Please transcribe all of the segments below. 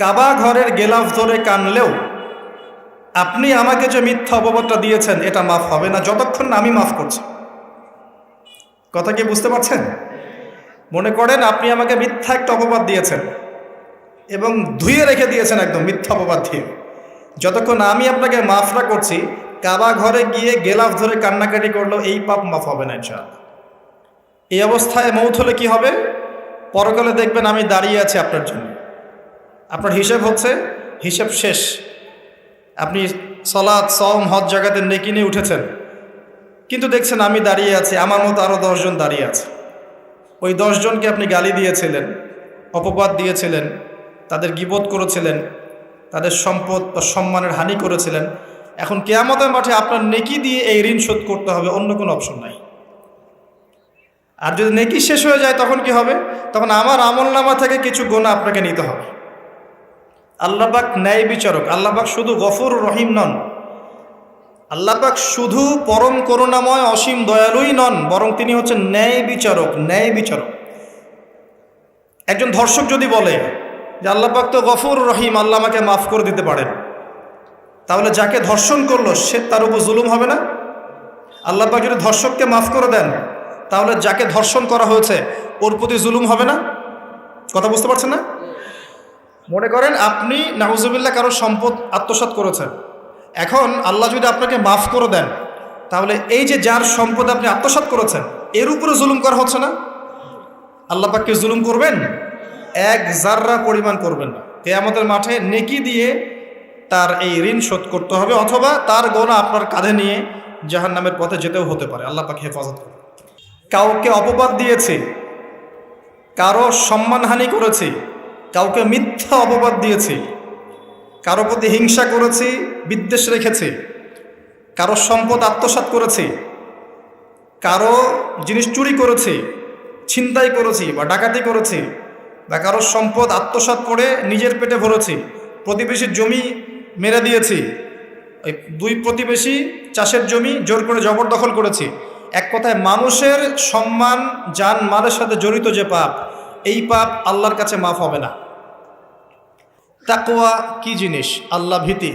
কাবা ঘরের গেলাফ ধরে কানলেও আপনি আমাকে যে মিথ্যা অপবাদটা দিয়েছেন এটা মাফ হবে না যতক্ষণ না আমি মাফ করছি। কথা কি বুঝতে পারছেন? মনে করেন আপনি আমাকে মিথ্যা একটা অপবাদ দিয়েছেন এবং ধুয়ে রেখে দিয়েছেন একদম মিথ্যা অপবাদ দিয়ে। যতক্ষণ আমি আপনাকে মাফ না করছি, কাবা ঘরে গিয়ে গেলাফ ধরে কান্নাকাটি করলেও এই পাপ মাফ হবে না ইনশাআল্লাহ। এই অবস্থায় মৌত হলে কি হবে? পরকালে দেখবেন আমি দাঁড়িয়ে আছি আপনার জন্য। আপনার হিসেব হচ্ছে, হিসেব শেষ। আপনি সালাত, সওম, হজ জাকাতে নেকি নিয়ে উঠেছেন, কিন্তু দেখছেন আমি দাঁড়িয়ে আছি, আমার মতো আরও 10 জন দাঁড়িয়ে আছে। ওই 10 জনকে আপনি গালি দিয়েছিলেন, অপবাদ দিয়েছিলেন, তাদের গীবত করেছিলেন, তাদের সম্পদ বা সম্মানের হানি করেছিলেন। এখন কিয়ামতের মাঠে আপনার নেকি দিয়ে এই ঋণ শোধ করতে হবে, অন্য কোনো অপশন নাই। আর যদি নেকি শেষ হয়ে যায় তখন কি হবে? তখন আমার আমলনামা থেকে কিছু গুনাহ আপনাকে নিতে হবে। আল্লাহ পাক ন্যায় বিচারক। আল্লাহ পাক শুধু গফুর রহিম নন, আল্লাহ পাক শুধু পরম করুণাময় অসীম দয়ালুই নন, বরং তিনি হচ্ছেন ন্যায় বিচারক। ন্যায় বিচারক। একজন ধর্ষক যদি বলে যে আল্লাহ পাক তো গফুর রহিম, আল্লাহ আমাকে মাফ করে দিতে পারেন, তাহলে যাকে ধর্ষণ করলো সে তার উপর জুলুম হবে না? আল্লাহ পাক যদি ধর্ষককে মাফ করে দেন, তাহলে যাকে ধর্ষণ করা হয়েছে ওর প্রতি জুলুম হবে না? কথা বুঝতে পারছেন না? মনে করেন আপনি নাউজুবিল্লাহ কারো সম্পদ আত্মসাৎ করেছেন, এখন আল্লাহ যদি আপনাকে মাফ করে দেন, তাহলে এই যে যার সম্পদ আপনি আত্মসাৎ করেছেন এর উপরে জুলুম করা হচ্ছে না? আল্লাহ পাক কি জুলুম করবেন? এক জাররা পরিমাণ করবেন না। কিয়ামতের মাঠে নেকি দিয়ে তার এই ঋণ শোধ করতে হবে, অথবা তার গোনা আপনার কাঁধে নিয়ে জাহান্নামের পথে যেতেও হতে পারে। আল্লাহ পাক হেফাজত করুন। কাউকে অপবাদ দিয়েছি, কারো সম্মানহানি করেছি, কাউকে মিথ্যা অপবাদ দিয়েছি, কারো প্রতি হিংসা করেছি, বিদ্বেষ রেখেছি, কারো সম্পদ আত্মসাৎ করেছি, কারো জিনিস চুরি করেছি, ছিনতাই করেছি বা ডাকাতি করেছি, বা কারো সম্পদ আত্মসাৎ করে নিজের পেটে ভরেছি, প্রতিবেশীর জমি মেরে দিয়েছি, ওই 2 প্রতিবেশী চাষের জমি জোর করে জবরদখল করেছি। এক কথায় মানুষের সম্মান, জান মালের সাথে জড়িত যে পাপ, এই পাপ আল্লাহর কাছে মাফ হবে না। তাকওয়া কি জিনিস? আল্লাহ ভীতি।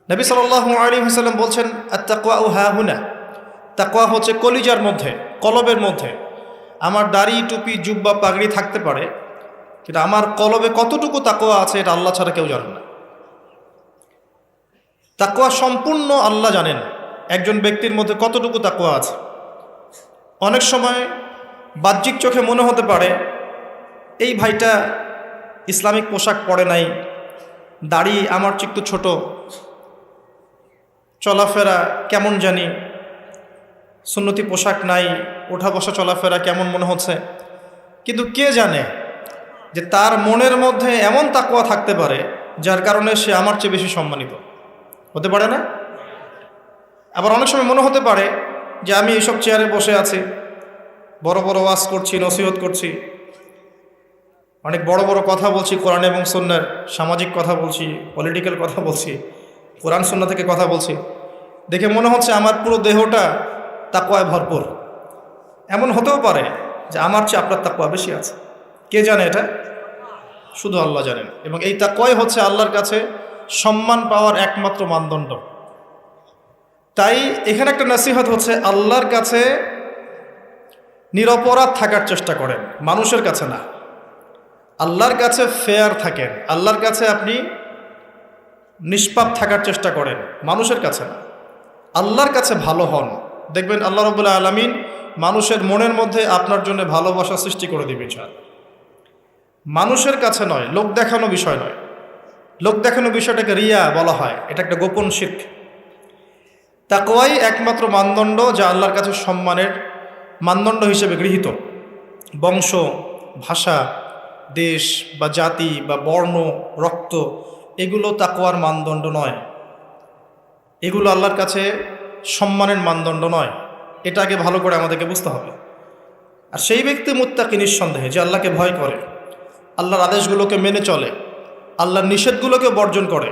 নবী সাল্লাল্লাহু আলাইহি ওয়াসাল্লাম বলছেন, আত-তাকওয়া হাহুনা। তাকওয়া হচ্ছে কলিজার মধ্যে, কলবের মধ্যে। আমার দাড়ি, টুপি, জুব্বা, পাগড়ি থাকতে পারে, কিন্তু আমার কলবে কতটুকু তাকওয়া আছে এটা আল্লাহ ছাড়া কেউ জানে না। তাকওয়া সম্পূর্ণ আল্লাহ জানেন একজন ব্যক্তির মধ্যে কতটুকু তাকওয়া আছে। অনেক সময় বাহ্যিক চোখে মনে হতে পারে এই ভাইটা ইসলামিক পোশাক পরে নাই, দাড়ি আমার চেয়ে একটু ছোট, চলাফেরা কেমন জানি, সুন্নতি পোশাক নাই, ওঠা বসা চলাফেরা কেমন মনে হচ্ছে। কিন্তু কে জানে যে তার মনের মধ্যে এমন তাকওয়া থাকতে পারে যার কারণে সে আমার চেয়ে বেশি সম্মানিত হতে পারে না? আবার অনেক সময় মনে হতে পারে যে আমি এইসব চেয়ারে বসে আছি, বড় বড় ওয়াজ করছি, নসিহত করছি, অনেক বড় বড় কথা বলছি, কোরআন এবং সুন্নাহর সামাজিক কথা বলছি, পলিটিক্যাল কথা বলছি, কোরআন সুন্নাহ থেকে কথা বলছি, দেখে মনে হচ্ছে আমার পুরো দেহটা তাকওয়ায় ভরপুর। এমন হতেও পারে যে আমার চেয়ে আপনার তাকওয়া বেশি আছে। কে জানে এটা? শুধু আল্লাহ জানেন। এবং এই তাকওয়াই হচ্ছে আল্লাহর কাছে সম্মান পাওয়ার একমাত্র মানদণ্ড। তাই এখানে একটা নসিহত হচ্ছে, আল্লাহর কাছে নিরপরাধ থাকার চেষ্টা করেন, মানুষের কাছে না। আল্লাহর কাছে ফেয়ার থাকেন, আল্লাহর কাছে আপনি নিষ্পাপ থাকার চেষ্টা করেন, মানুষের কাছে না। আল্লাহর কাছে ভালো হন, দেখবেন আল্লাহ রাব্বুল আলামিন মানুষের মনের মধ্যে আপনার জন্য ভালোবাসা সৃষ্টি করে দিবে ইনশাআল্লাহ। মানুষের কাছে নয়, লোক দেখানো বিষয় নয়। লোক দেখানো বিষয়টাকে রিয়া বলা হয়, এটা একটা গোপন শিরক। তাকওয়াই একমাত্র মানদণ্ড যা আল্লাহর কাছে সম্মানের মানদণ্ড হিসেবে গৃহীত। বংশ, ভাষা, দেশ বা জাতি বা বর্ণ, রক্ত, এগুলো তাকওয়ার মানদণ্ড নয়, এগুলো আল্লাহর কাছে সম্মানের মানদণ্ড নয়। এটা আগে ভালো করে আমাদেরকে বুঝতে হবে। আর সেই ব্যক্তি মুত্তাকি নিঃসন্দেহে, যে আল্লাহকে ভয় করে, আল্লাহর আদেশগুলোকে মেনে চলে, আল্লাহর নিষেধগুলোকে বর্জন করে,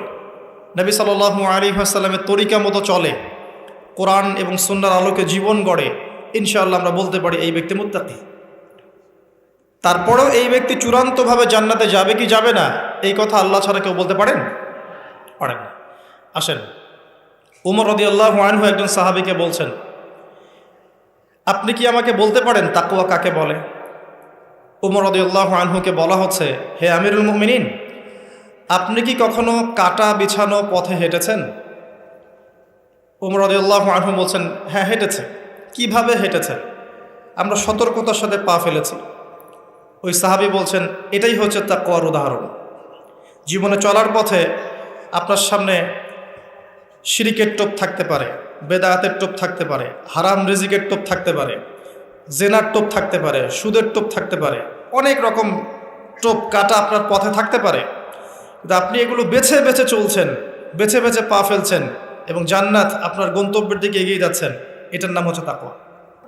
নবী সাল্লাল্লাহু আলাইহি ওয়াসাল্লামের তরিকা মতো চলে, কোরআন এবং সুন্নাহর আলোকে জীবন গড়ে, ইনশাআল্লাহ আমরা বলতে পারি এই ব্যক্তি মুত্তাকি। তারপরেও এই ব্যক্তি চূড়ান্তভাবে জান্নাতে যাবে কি যাবে না, এই কথা আল্লাহ ছাড়া কেউ বলতে পারেন? পারেন। আসেন, উমর রাদিয়াল্লাহু আনহু একজন সাহাবীকে বলছেন, আপনি কি আমাকে বলতে পারেন তাকওয়া কাকে বলে? উমর রাদিয়াল্লাহু আনহুকে বলা হচ্ছে, হে আমিরুল মুমিনিন, আপনি কি কখনো কাটা বিছানো পথে হেঁটেছেন? উমর রাদিয়াল্লাহু আনহু বলছেন, হ্যাঁ হেঁটেছে। কিভাবে হেঁটেছে? আমরা সতর্কতার সাথে পা ফেলেছি। ওই সাহাবী বলছেন, এটাই হচ্ছে তাকওয়ার উদাহরণ। জীবনে চলার পথে আপনার সামনে শিরিকের টোপ থাকতে পারে, বেদায়াতের টোপ থাকতে পারে, হারাম রিজিকের টোপ থাকতে পারে, জেনার টোপ থাকতে পারে, সুদের টোপ থাকতে পারে, অনেক রকম টোপ কাটা আপনার পথে থাকতে পারে। কিন্তু আপনি এগুলো বেছে বেছে চলছেন, বেছে বেছে পা ফেলছেন এবং জান্নাত আপনার গন্তব্যের দিকে এগিয়ে যাচ্ছেন। এটার নাম হচ্ছে তাকওয়া।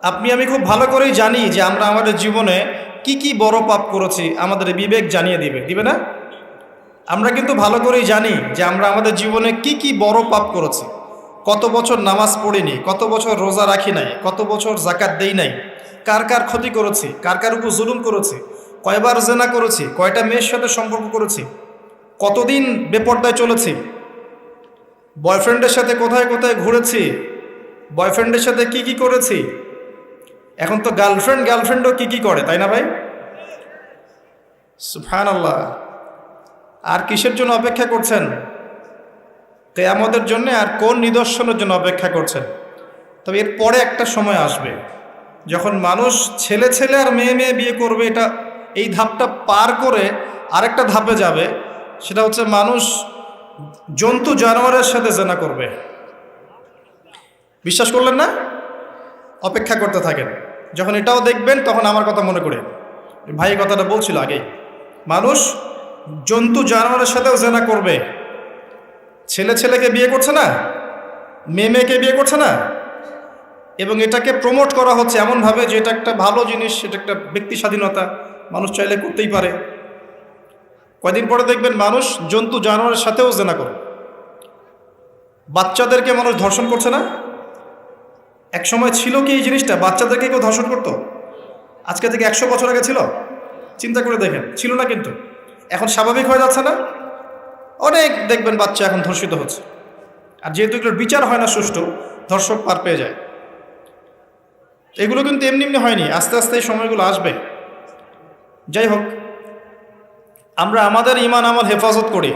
আপনি আমি খুব ভালো করেই জানি যে আমরা আমাদের জীবনে কি কি বড় পাপ করেছি, আমাদের বিবেক জানিয়ে দিবে না? আমরা কিন্তু ভালো করেই জানি যে আমরা আমাদের জীবনে কি কি বড় পাপ করেছি। কত বছর নামাজ পড়িনি, কত বছর রোজা রাখি নাই, কত বছর যাকাত দেই নাই, কার কার ক্ষতি করেছি, কার কার উপর জুলুম করেছি, কয়বার জেনা করেছি, কয়টা মেয়ের সাথে সম্পর্ক করেছি, কতদিন বেপর্দায় চলেছি, বয়ফ্রেন্ডের সাথে কোথায় কোথায় ঘুরেছি, বয়ফ্রেন্ডের সাথে কি কি করেছি। এখন তো গার্লফ্রেন্ডও কি কি করে, তাই না ভাই? সুবহানাল্লাহ। আর কিসের জন্য অপেক্ষা করছেন? কিয়ামতের জন্য। আর কোন নিদর্শনের জন্য অপেক্ষা করছেন? তবে এর পরে একটা সময় আসবে যখন মানুষ ছেলে ছেলে আর মেয়ে মেয়ে বিয়ে করবে। এই ধাপটা পার করে আরেকটা ধাপে যাবে, সেটা হচ্ছে মানুষ জন্তু জানোয়ারের সাথে জেনা করবে। বিশ্বাস করলেন না? অপেক্ষা করতে থাকেন। যখন এটাও দেখবেন তখন আমার কথা মনে করে, ভাই কথাটা বলছিল আগেই, মানুষ জন্তু জানোয়ারের সাথেও জেনা করবে। ছেলে ছেলেকে বিয়ে করছে না, মেয়ে মেয়েকে বিয়ে করছে না, এবং এটাকে প্রমোট করা হচ্ছে এমনভাবে যে এটা একটা ভালো জিনিস, এটা একটা ব্যক্তি স্বাধীনতা, মানুষ চাইলে করতেই পারে। কয়দিন পরে দেখবেন মানুষ জন্তু জানোয়ারের সাথেও জেনা করে। বাচ্চাদেরকে মানুষ ধর্ষণ করছে না? এক সময় ছিল কি এই জিনিসটা, বাচ্চাদেরকে কেউ ধর্ষণ করতো? আজকে থেকে 100 বছর আগে ছিল? চিন্তা করে দেখেন, ছিল না। কিন্তু এখন স্বাভাবিক হয়ে যাচ্ছে না? অনেক দেখবেন বাচ্চা এখন ধর্ষিত হচ্ছে। আর যেহেতু এগুলোর বিচার হয় না সুষ্ঠু, ধর্ষক পার পেয়ে যায়। এগুলো কিন্তু এমনি এমনি হয়নি, আস্তে আস্তে এই সময়গুলো আসবে। যাই হোক, আমরা আমাদের ঈমান আমল হেফাজত করি,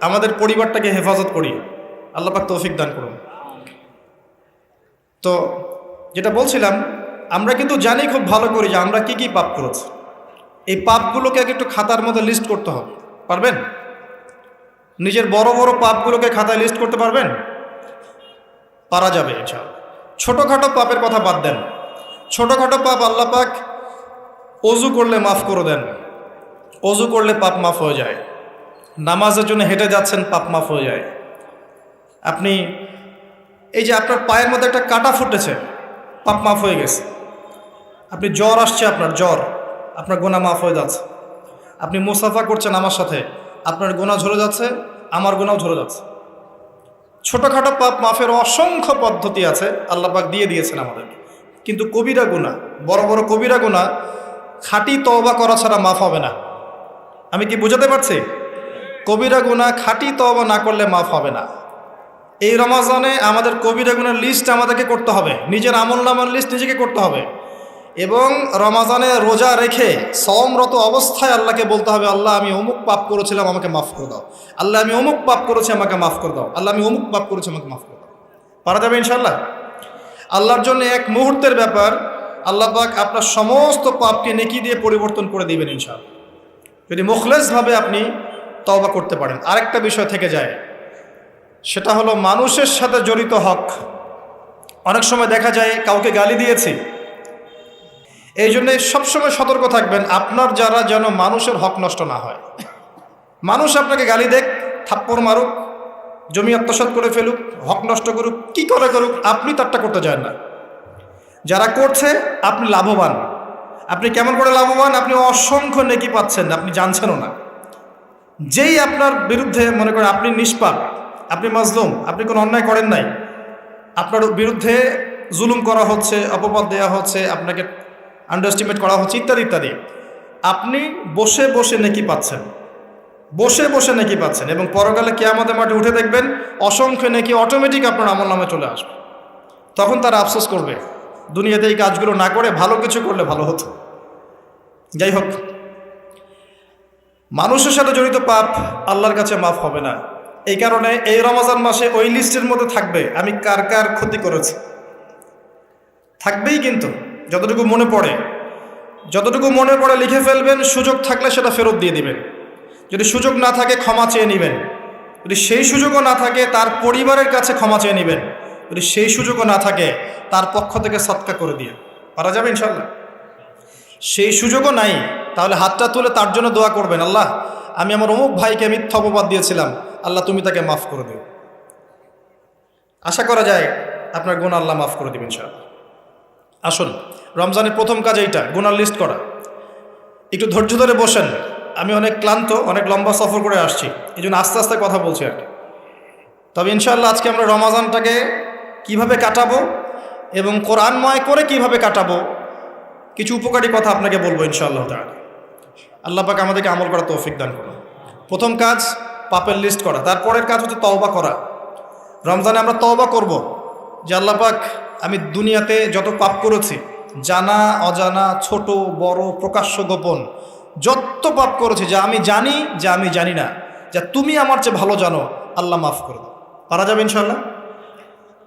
আমাদের পরিবারটাকে হেফাজত করি। আল্লাহ পাক তৌফিক দান করুন। তো যেটা বলছিলাম, আমরা কিন্তু জানি খুব ভালো করি যে আমরা কি কি পাপ করেছি। এই পাপগুলোকে আগে একটু খাতার মধ্যে লিস্ট করতে হবে। পারবেন? নিজের বড় বড় পাপগুলোকে খাতায় লিস্ট করতে পারবেন? পারা যাবে ইনশাআল্লাহ। ছোটোখাটো পাপের কথা বাদ দেন। ছোটোখাটো পাপ আল্লাহ পাক অজু করলে মাফ করে দেন। অজু করলে পাপ মাফ হয়ে যায়। নামাজের জন্য হেঁটে যাচ্ছেন, পাপ মাফ হয়ে যায়। আপনি এই যে আপনার পায়ের মধ্যে একটা কাটা ফুটেছে, পাপ মাফ হয়ে গেছে। আপনি জ্বর আসছে, আপনার গোনা মাফ হয়ে যাচ্ছে। আপনি মুসাফা করছেন আমার সাথে, আপনার গোনা ঝরে যাচ্ছে, আমার গোনাও ঝরে যাচ্ছে। ছোটোখাটো পাপ মাফের অসংখ্য পদ্ধতি আছে, আল্লাহ পাক দিয়ে দিয়েছেন আমাদেরকে। কিন্তু কবিরা গুনাহ, বড় বড় কবিরা গুনাহ খাঁটি তওবা করা ছাড়া মাফ হবে না। আমি কি বুঝাতে পারছি? কবিরা গুনাহ খাঁটি তওবা না করলে মাফ হবে না। এই রমাজানে আমাদের কবিরা গুনার লিস্ট আমাদেরকে করতে হবে, নিজের আমলনামার লিস্ট নিজেকে করতে হবে। এবং রমাজানে রোজা রেখে সওমরত অবস্থায় আল্লাহকে বলতে হবে, আল্লাহ আমি অমুক পাপ করেছিলাম, আমাকে মাফ করে দাও। আল্লাহ আমি অমুক পাপ করেছি, আমাকে মাফ করে দাও। আল্লাহ আমি অমুক পাপ করেছি, আমাকে মাফ করে দাও। পারা যাবে ইনশাল্লাহ? আল্লাহর জন্য এক মুহূর্তের ব্যাপার। আল্লাহ পাক আপনার সমস্ত পাপকে নেকি দিয়ে পরিবর্তন করে দিবেন ইনশাআল্লাহ, যদি মুখলেসভাবে আপনি তওবা করতে পারেন। আরেকটা বিষয় থেকে যায়, সেটা হলো মানুষের সাথে জড়িত হক। অনেক সময় দেখা যায় কাউকে গালি দিয়েছি, এই জন্যে সবসময় সতর্ক থাকবেন আপনার যারা, যেন মানুষের হক নষ্ট না হয়। মানুষ আপনাকে গালি দেখ, থাপ্পড় মারুক, জমি আত্মসাৎ করে ফেলুক, হক নষ্ট করুক, কি করে করুক, আপনি তারটা করতে চান না। যারা করছে আপনি লাভবান। আপনি কেমন করে লাভবান? আপনি অসংখ্য নেকি পাচ্ছেন, আপনি জানছেনও না। যেই আপনার বিরুদ্ধে মনে করেন আপনি নিষ্পাপ, আপনি মাজলুম, আপনি কোনো অন্যায় করেন নাই, আপনার বিরুদ্ধে জুলুম করা হচ্ছে, অপবাদ দেওয়া হচ্ছে, আপনাকে আন্ডারএস্টিমেট করা হচ্ছে, ইত্যাদি ইত্যাদি। আপনি বসে বসে নেকি পাচ্ছেন, বসে বসে নেকি পাচ্ছেন, এবং পরকালে কিয়ামতের মাঠে উঠে দেখবেন অসংখ্য নেকি অটোমেটিক আপনার আমলনামে চলে আসবে। তখন তারা আফসোস করবে দুনিয়াতে এই কাজগুলো না করে ভালো কিছু করলে ভালো হতো। যাই হোক, মানুষের সাথে জড়িত পাপ আল্লাহর কাছে মাফ হবে না। এই কারণে এই রমজান মাসে ওই লিস্টের মধ্যে থাকবে আমি কার কার ক্ষতি করেছি, থাকবেই। কিন্তু যতটুকু মনে পড়ে লিখে ফেলবেন, সুযোগ থাকলে সেটা ফেরত দিয়ে দিবেন। যদি সুযোগ না থাকে ক্ষমা চেয়ে নেবেন, যদি সেই সুযোগও না থাকে তার পরিবারের কাছে ক্ষমা চেয়ে নেবেন, যদি সেই সুযোগও না থাকে তার পক্ষ থেকে সৎকা করে দিয়ে পারা যাবে ইনশাল্লাহ। সেই সুযোগও নাই, তাহলে হাতটা তুলে তার জন্য দোয়া করবেন, আল্লাহ আমি আমার অমুক ভাইকে মিথ্যা অপবাদ দিয়েছিলাম, আল্লাহ তুমি তাকে মাফ করে দিও। আশা করা যায় আপনার গুনাহ আল্লাহ মাফ করে দিবেন ইনশাআল্লাহ। আসুন, রমজানের প্রথম কাজ এইটা, গুনার লিস্ট করা। একটু ধৈর্য ধরে বসেন, আমি অনেক ক্লান্ত, অনেক লম্বা সফর করে আসছি, এই জন্য আস্তে আস্তে কথা বলছি আর কি। তবে ইনশাআল্লাহ আজকে আমরা রমজানটাকে কিভাবে কাটাবো এবং কোরআনময় করে কিভাবে কাটাবো কিছু উপকারী কথা আপনাকে বলবো ইনশাআল্লাহ তাআলা। আল্লাহ পাক আমাদেরকে আমল করার তৌফিক দান করুন। প্রথম কাজ পাপের লিস্ট করা, তারপরের কাজ হচ্ছে তওবা করা। রমজানে আমরা তওবা করব যে আল্লাহ পাক আমি দুনিয়াতে যত পাপ করেছি, জানা অজানা, ছোট বড়, প্রকাশ্য গোপন, যত পাপ করেছি, যা আমি জানি যা আমি জানি না, যা তুমি আমার চেয়ে ভালো জানো, আল্লাহ মাফ করে দাও। পারা যাবে ইনশাআল্লাহ?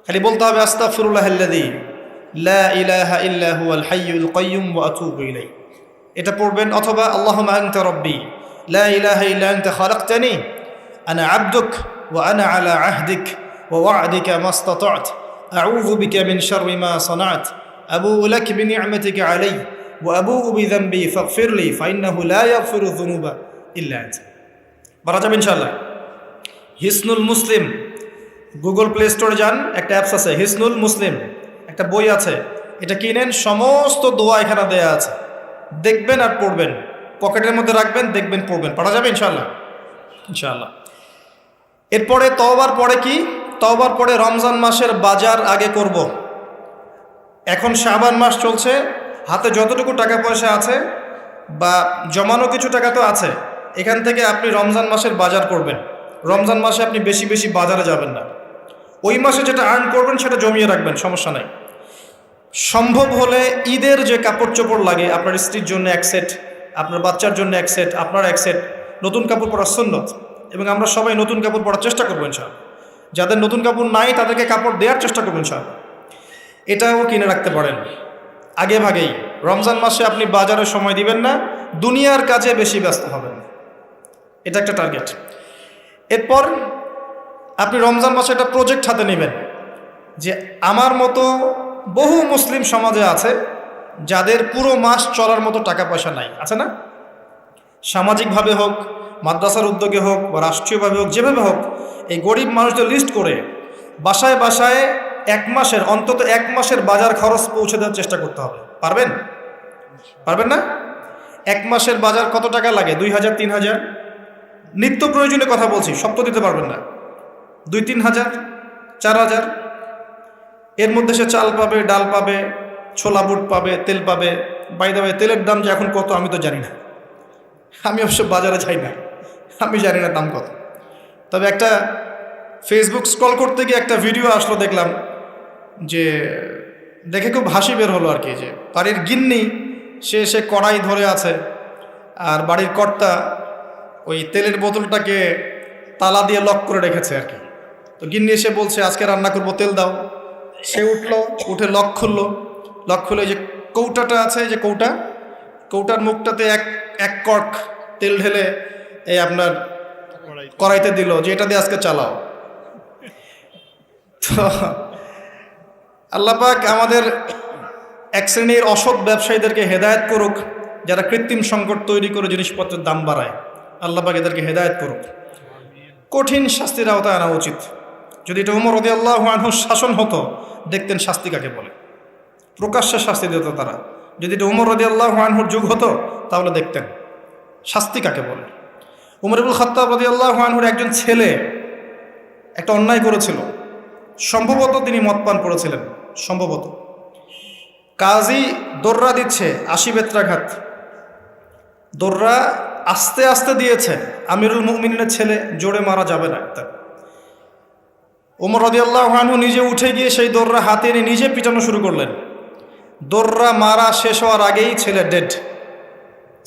খালি বলতে হবে আস্তাগফিরুল্লাহাল্লাযী লা ইলাহা ইল্লা হুয়াল হাইয়ুল কাইয়্যুম ওয়া আতুবু ইলাইহি, এটা পড়বেন। অথবা আল্লাহুম্মা আনতা রাব্বী লা ইলাহা ইল্লা আনতা খালাকতানি আনা আবদুক ওয়া আনা আলা আহদিক ওয়া ওয়া'দিকা মাস্তাতা'ত আউযু বিকা মিন শাররি মা সানা'ত আবুউ লাক বিনি'মাতিকা আলাইয়া ওয়া আবুউ বিযানবি ফাগফিরলি ফাইন্নাহু লা ইয়াগফিরু যুনুবা ইল্লা আনতা। পারা যাবে ইনশাআল্লাহ? হিসনুল মুসলিম, গুগল প্লে স্টোরে যান, একটা অ্যাপস আছে হিসনুল মুসলিম, একটা বই আছে, এটা কিনেন, সমস্ত দোয়া এখানে দেয়া আছে, দেখবেন আর পড়বেন, পকেটের মধ্যে রাখবেন, দেখবেন, পড়বেন। পড়া যাবে ইনশাআল্লাহ? ইনশাআল্লাহ। এরপরে তওবার পরে কি? তওবার পরে রমজান মাসের বাজার আগে করব। এখন শাবান মাস চলছে, হাতে যতটুকু টাকা পয়সা আছে বা জমানো কিছু টাকা তো আছে, এখান থেকে আপনি রমজান মাসের বাজার করবেন। রমজান মাসে আপনি বেশি বেশি বাজারে যাবেন না, ওই মাসে যেটা আর্ন করবেন সেটা জমিয়ে রাখবেন, সমস্যা নাই। সম্ভব হলে ঈদের যে কাপড় চোপড় লাগে, আপনার স্ত্রীর জন্য এক সেট, আপনার বাচ্চার জন্য এক সেট, আপনার এক সেট, নতুন কাপড় পরা সুন্নত, এবং আমরা সবাই নতুন কাপড় পরার চেষ্টা করবো ইনশাআল্লাহ। যাদের নতুন কাপড় নাই তাদেরকে কাপড় দেওয়ার চেষ্টা করবো ইনশাআল্লাহ। এটাও কিনে রাখতে পারেন আগে ভাগেই। রমজান মাসে আপনি বাজারে সময় দিবেন না, দুনিয়ার কাজে বেশি ব্যস্ত হবেন, এটা একটা টার্গেট। এরপর আপনি রমজান মাসে একটা প্রজেক্ট হাতে নেবেন যে আমার মতো বহু মুসলিম সমাজে আছে যাদের পুরো মাস চলার মতো টাকা পয়সা নাই, আছে না? সামাজিকভাবে হোক, মাদ্রাসার উদ্যোগে হোক বা রাষ্ট্রীয়ভাবে হোক, যেভাবে হোক, এই গরিব মানুষদের লিস্ট করে বাসায় বাসায় অন্তত এক মাসের বাজার খরচ পৌঁছে দেওয়ার চেষ্টা করতে হবে। পারবেন? পারবেন না? এক মাসের বাজার কত টাকা লাগে? 2000, 3000, নিত্য প্রয়োজনীয় কথা বলছি, সব তো দিতে পারবেন না। 2-3 হাজার, 4000, এর মধ্যে সে চাল পাবে, ডাল পাবে, ছোলা বুট পাবে, তেল পাবে। বাই দ্য ওয়ে, তেলের দাম যে এখন কত আমি তো জানি না, আমি অবশ্য বাজারে যাই না, আমি জানি না দাম কত। তবে একটা ফেসবুক স্ক্রল করতে গিয়ে একটা ভিডিও আসলো, দেখলাম, যে দেখে খুব হাসি বের হলো আর কি, যে বাড়ির গিন্নি সে কড়াই ধরে আছে, আর বাড়ির কর্তা ওই তেলের বোতলটাকে তালা দিয়ে লক করে রেখেছে আর কি। তো গিন্নি এসে বলছে আজকে রান্না করবো, তেল দাও। সে উঠে লক খুলে যে কৌটাটা আছে, যে কৌটার মুখটাতে এক কর্ক তেল ঢেলে এই আপনার কড়াইতে দিল, যে এটা দিয়ে আজকে চালাও। তো আল্লাহ পাক আমাদের এক শ্রেণীর অসৎ ব্যবসায়ীদেরকে হেদায়েত করুক, যারা কৃত্রিম সংকট তৈরি করে জিনিসপত্রের দাম বাড়ায়। আল্লাহ পাক এদেরকে হেদায়েত করুক। কঠিন শাস্তির আওতায় আনা উচিত। যদি এটা ওমর রাদিয়াল্লাহু আনহুর শাসন হতো, দেখতেন শাস্তি কাকে বলে, প্রকাশ্যে শাস্তি দিত তারা। যদি এটা ওমর রাদিয়াল্লাহু আনহুর যুগ হতো, তাহলে দেখতেন শাস্তি কাকে বলে। ওমর ইবনুল খাত্তাব রাদিয়াল্লাহু আনহুর একজন ছেলে একটা অন্যায় করেছিল, সম্ভবত তিনি মদ পান করেছিলেন, সম্ভবত। কাজী দোররা দিচ্ছে 80 বেত্রাঘাত। দৌড়া আস্তে আস্তে দিয়েছে, আমিরুল মুমিনের ছেলে, জোরে মারা যাবে না। ওমর রাদিয়াল্লাহু আনহু নিজে উঠে গিয়ে সেই দৌড়া হাতে নিয়ে নিজে পিটানো শুরু করলেন। দৌড়া মারা শেষ হওয়ার আগেই ছেলে ডেড,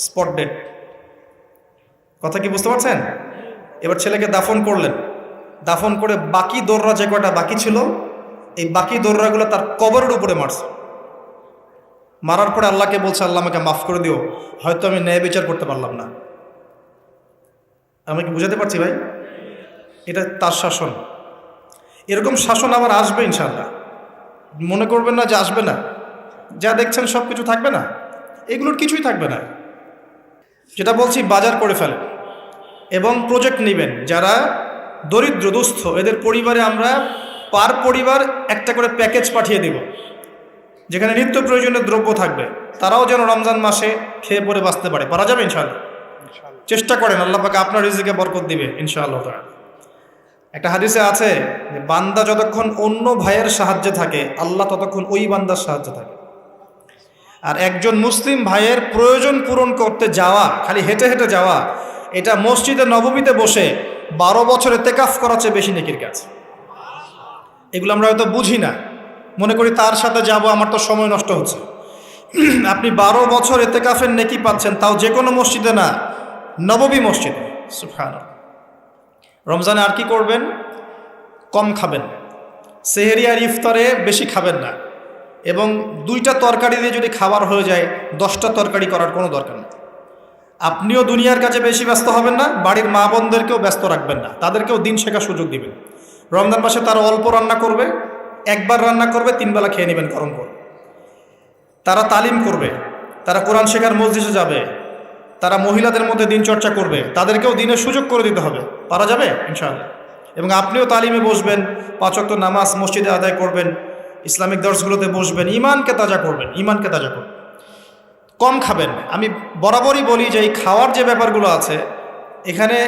স্পট ডেড। কথা কি বুঝতে পারছেন? এবার ছেলেকে দাফন করলেন। দাফন করে বাকি দৌড়া যে কয়টা বাকি ছিল, এই বাকি দৌড়াগুলো তার কবরের উপরে মারছে। মারার পরে আল্লাহকে বলছে, আল্লাহ আমাকে মাফ করে দিও, হয়তো আমি ন্যায় বিচার করতে পারলাম না। আমি কি বুঝাতে পারছি ভাই? এটা তার শাসন। এরকম শাসন আবার আসবে ইনশাআল্লাহ। মনে করবেন না যে আসবে না। যা দেখছেন সব কিছু থাকবে না, এগুলোর কিছুই থাকবে না। যেটা বলছি, বাজার করে ফেলেন এবং প্রজেক্ট নেবেন। যারা দরিদ্র দুস্থ, এদের পরিবারে আমরা পার পরিবার একটা করে প্যাকেজ পাঠিয়ে দেব, যেখানে নিত্য প্রয়োজনীয় দ্রব্য থাকবে। তারাও যেন রমজান মাসে খেয়ে পরে বাঁচতে পারে। পারা যাবে ইনশাআল্লাহ? চেষ্টা করেন, আল্লাহ পাক আপনার রিজিকে বরকত দিবে ইনশাআল্লাহ। একটা হাদিসে আছে যে বান্দা যতক্ষণ অন্য ভাইয়ের সাহায্যে থাকে, আল্লাহ ততক্ষণ ওই বান্দার সাহায্যে থাকে। আর একজন মুসলিম ভাইয়ের প্রয়োজন পূরণ করতে যাওয়া, খালি হেঁটে হেঁটে যাওয়া, এটা মসজিদে নববীতে বসে 12 বছর ইতিকাফ করার চেয়ে বেশি নেকির কাজ। এগুলো আমরা হয়তো বুঝি না, মনে করি তার সাথে যাব, আমার তো সময় নষ্ট হচ্ছে। আপনি 12 বছর ইতিকাফের নেকি পাচ্ছেন, তাও যে কোনো মসজিদে না, নববী মসজিদে। সুবহানাল্লাহ। রমজানে আর কি করবেন? কম খাবেন, সেহরি আর ইফতারে বেশি খাবেন না, এবং 2টা তরকারি দিয়ে যদি খাবার হয়ে যায়, 10টা তরকারি করার কোনো দরকার নেই। আপনিও দুনিয়ার কাছে বেশি ব্যস্ত হবেন না, বাড়ির মা বোনদেরকেও ব্যস্ত রাখবেন না, তাদেরকেও দিন শেখার সুযোগ দিবেন। রমজান মাসে তারা অল্প রান্না করবে, একবার রান্না করবে, 3 বেলা খেয়ে নেবেন গরম করে। তারা তালিম করবে, তারা কোরআন শেখার মজলিসে যাবে, তারা মহিলাদের মধ্যে দিন চর্চা করবে, তাদেরকেও দিনের সুযোগ করে দিতে হবে। পারা যাবে ইনশাআল্লাহ। এবং আপনিও তালিমে বসবেন, 5 ওয়াক্ত নামাজ মসজিদে আদায় করবেন, ইসলামিক দর্শগুলোতে বসবেন, ইমানকে তাজা করবেন, ইমানকে তাজা করবেন। কম খাবেন। আমি বরাবরই বলি যে এই খাওয়ার যে ব্যাপারগুলো আছে, এখানে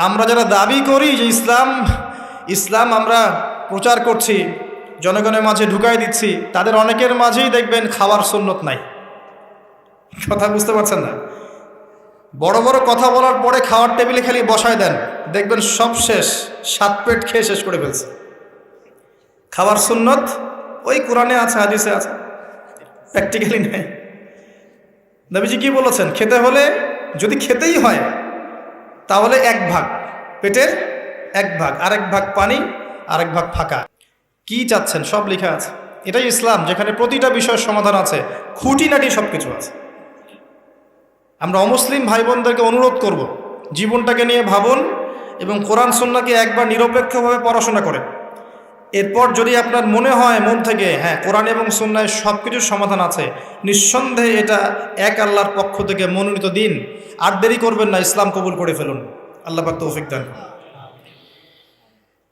আমরা যারা দাবি করি যে ইসলাম আমরা প্রচার করছি, জনগণের মাঝে ঢুকাই দিচ্ছি, তাদের অনেকের মাঝেই দেখবেন খাওয়ার সুন্নত নাই। কথা বুঝতে পারছেন না? বড় বড় কথা বলার পরে খাওয়ার টেবিলে খালি বসায় দেন, দেখবেন সব শেষ, 7 পেট খেয়ে শেষ করে ফেলছে। খাওয়ার সুন্নত ওই কোরআনে আছে, হাদিসে আছে, প্র্যাকটিক্যালি নেই। নবীজি কি বলেছেন? খেতে হলে, যদি খেতেই হয়, তাহলে 1 ভাগ পেটের 1 ভাগ, আরেক ভাগ পানি, আরেক ভাগ ফাঁকা। কি চাচ্ছেন সব লেখা আছে। এটাই ইসলাম, যেখানে প্রতিটা বিষয়ের সমাধান আছে, খুঁটিনাটি সব কিছু আছে। আমরা অমুসলিম ভাই বোনদেরকে অনুরোধ করব, জীবনটাকে নিয়ে ভাবুন এবং কোরআন সুন্নাহকে একবার নিরপেক্ষভাবে পড়াশোনা করেন। এরপর যদি আপনার মনে হয় মন থেকে, হ্যাঁ, কোরআন এবং সুন্নাহয় সব কিছুর সমাধান আছে, নিঃসন্দেহে এটা এক আল্লাহর পক্ষ থেকে মনোনীত দিন, আর দেরি করবেন না, ইসলাম কবুল করে ফেলুন। আল্লাহ পাক তৌফিক দান।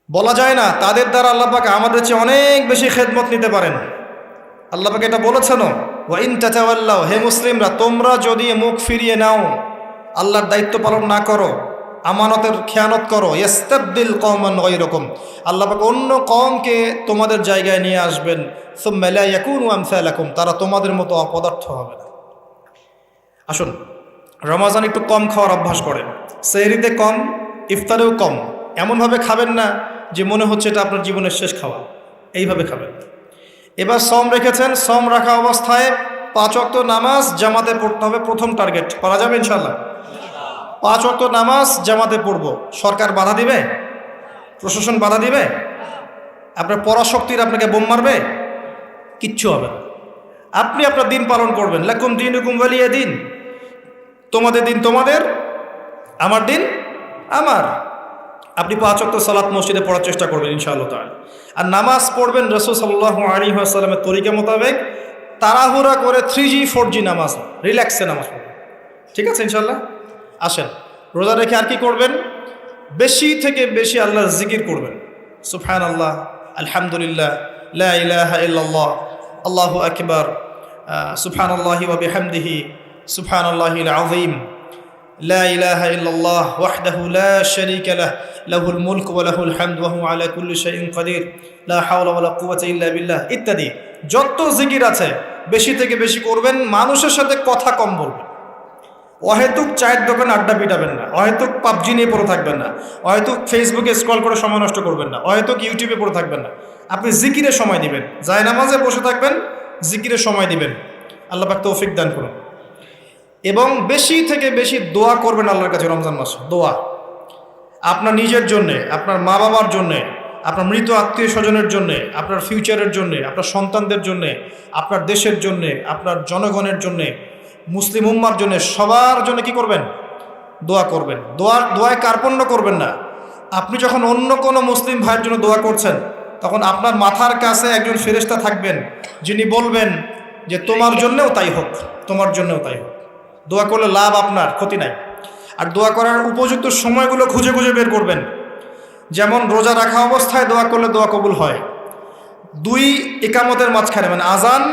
বলা যায় না তাদের দ্বারা আল্লাহ পাক আমাদের চেয়ে অনেক বেশি খেদমত নিতে পারেন। আল্লাহ পাক এটা বলেছেন, ওয়া ইন তাতাওয়াল্লাউ, হে মুসলিমরা, তোমরা যদি মুখ ফিরিয়ে নাও, আল্লাহর দায়িত্ব পালন না করো, আমানতের খেয়ানত করো, ইস্তাবদিল কওমান গায়রাকুম, আল্লাহ পাক অন্য কওমকে তোমাদের জায়গায় নিয়ে আসবেন, সুম্মা লা ইয়াকুনু আমসালাকুম, তারা তোমাদের মতো অপদার্থ হবে না। আসুন, রমজান একটু কম খাওয়ার অভ্যাস করেন, সেহরিতে কম, ইফতারেও কম। এমনভাবে খাবেন না যে মনে হচ্ছে এটা আপনার জীবনের শেষ খাওয়া, এইভাবে খাবেন। এবার সম রেখেছেন, সম রাখা অবস্থায় 5 ওয়াক্ত নামাজ জামাতে পড়তে হবে, প্রথম টার্গেট। পারা যাবে ইনশাআল্লাহ? 5 ওয়াক্ত নামাজ জামাতে পড়ব। সরকার বাধা দিবে? প্রশাসন বাধা দিবে? আপনার পরাশক্তির আপনাকে বোম মারবে? কিচ্ছু হবে না। আপনি আপনার দিন পালন করবেন। লাকুম দীনুকুম ওয়ালিয়া দিন, তোমাদের দিন তোমাদের, আমার দিন আমার। আপনি 5 ওয়াক্ত সালাত মসজিদে পড়ার চেষ্টা করবেন ইনশাআল্লাহ তাআলা। আর নামাজ পড়বেন রাসূল সাল্লাল্লাহু আলাইহি ওয়াসাল্লামের তরিকা মোতাবেক, তাড়াহুড়া করে 3G 4G নামাজ, রিল্যাক্সে নামাজ পড়বেন। ঠিক আছে ইনশাআল্লাহ? আসেন, রোজা রেখে আর কি করবেন? বেশি থেকে বেশি আল্লাহর জিকির করবেন। সুবহানাল্লাহ, আলহামদুলিল্লাহ, লা ইলাহা ইল্লাল্লাহ, আল্লাহু আকবার, সুবহানাল্লাহি ওয়া বিহামদিহি, সুবহানাল্লাহিল আযীম, লা ইলাহা ইল্লাল্লাহ ওয়াহদাহু লা শারীকা লাহ, লাহুল মুলকু ওয়া লাহুল হামদু ওয়া হুয়া আলা কুল্লি শাইইন কাদির, লা হাওলা ওয়া লা কুওয়াতা ইল্লা বিল্লাহ ইত্যাদি। যত জিকির আছে বেশি থেকে বেশি করবেন। মানুষের সাথে কথা কম বলবেন। অহেতুক চায়ের দোকানে আড্ডা পিটাবেন না, অহেতুক পাবজি নিয়ে পড়ে থাকবেন না, অহেতুক ফেসবুকে স্ক্রল করে সময় নষ্ট করবেন না, অহেতুক ইউটিউবে পড়ে থাকবেন না। আপনি জিকিরে সময় দিবেন, জায়নামাজে বসে থাকবেন, জিকিরে সময় দিবেন। আল্লাহ পাক তৌফিক দান করুন। এবং বেশি থেকে বেশি দোয়া করবেন আল্লাহর কাছে রমজান মাসে। দোয়া আপনার নিজের জন্যে, আপনার মা বাবার জন্যে, আপনার মৃত আত্মীয় স্বজনের জন্যে, আপনার ফিউচারের জন্যে, আপনার সন্তানদের জন্যে, আপনার দেশের জন্যে, আপনার জনগণের জন্যে, মুসলিম উম্মার জন্যে, সবার জন্য কি করবেন? দোয়া করবেন। দোয়ায় কার্পণ্য করবেন না। আপনি যখন অন্য কোনো মুসলিম ভাইয়ের জন্য দোয়া করছেন, তখন আপনার মাথার কাছে একজন ফেরেশতা থাকবেন, যিনি বলবেন যে তোমার জন্যেও তাই হোক, তোমার জন্যেও তাই হোক। দোয়া করলে লাভ আপনার, ক্ষতি নাই। আর দোয়া করার উপযুক্ত সময়গুলো খুঁজে খুঁজে বের করবেন। যেমন রোজা রাখা অবস্থায় দোয়া করলে দোয়া কবুল হয়। 2 একামতের মাঝখানে, মানে আজান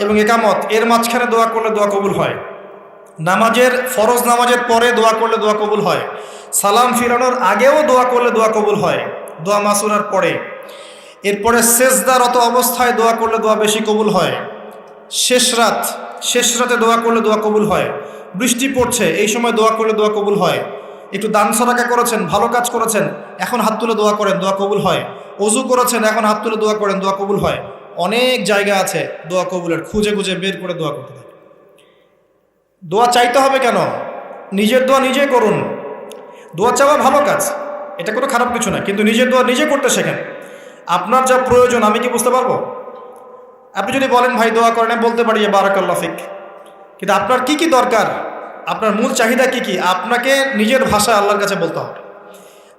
এবং একামত এর মাঝখানে দোয়া করলে দোয়া কবুল হয়। নামাজের, ফরজ নামাজের পরে দোয়া করলে দোয়া কবুল হয়। সালাম ফিরানোর আগেও দোয়া করলে দোয়া কবুল হয়, দোয়া মাসুরার পরে। এরপরে সেজদারত অবস্থায় দোয়া করলে দোয়া বেশি কবুল হয়। শেষ রাতে দোয়া করলে দোয়া কবুল হয়। বৃষ্টি পড়ছে, এই সময় দোয়া করলে দোয়া কবুল হয়। একটু দান সদকা করেছেন, ভালো কাজ করেছেন, এখন হাত তুলে দোয়া করেন, দোয়া কবুল হয়। ওযু করেছেন, এখন হাত তুলে দোয়া করেন, দোয়া কবুল হয়। অনেক জায়গা আছে দোয়া কবুলের, খুঁজে খুঁজে বের করে দোয়া করতে থাকে। দোয়া চাইতে হবে কেন? নিজের দোয়া নিজে করুন। দোয়া চাওয়া ভালো কাজ, এটা কোনো খারাপ কিছু না, কিন্তু নিজের দোয়া নিজে করতে শেখেন। আপনার যা প্রয়োজন আমি কি বুঝতে পারবো? আপনি যদি বলেন ভাই দোয়া করেন, আমি বলতে পারি বারাকাল্লাহ ফিক, কিন্তু আপনার কি কি দরকার, আপনার মূল চাহিদা কি কি, আপনাকে নিজের ভাষায় আল্লাহর কাছে বলতে হবে।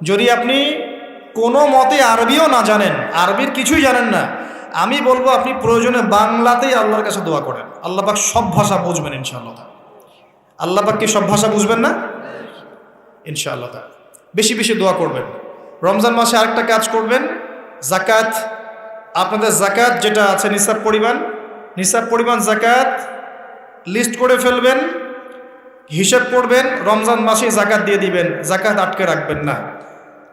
যদি আপনি কোনো মতে আরবিও না জানেন, আরবির কিছুই জানেন না, আমি বলবো আপনি প্রয়োজনে বাংলাতেই আল্লাহর কাছে দোয়া করেন। আল্লাহ পাক সব ভাষা বুঝবেন ইনশাআল্লাহ। আল্লাহ পাক কি সব ভাষা বুঝবেন না? ইনশাআল্লাহ। বেশি বেশি দোয়া করবেন। রমজান মাসে আরেকটা কাজ করবেন, জাকাত। আপনাদের জাকাত যেটা আছে নিসাব পরিমাণ জাকাত লিস্ট করে ফেলবেন, হিসাব করবেন, রমজান মাসে জাকাত দিয়ে দিবেন। জাকাত আটকে রাখবেন না।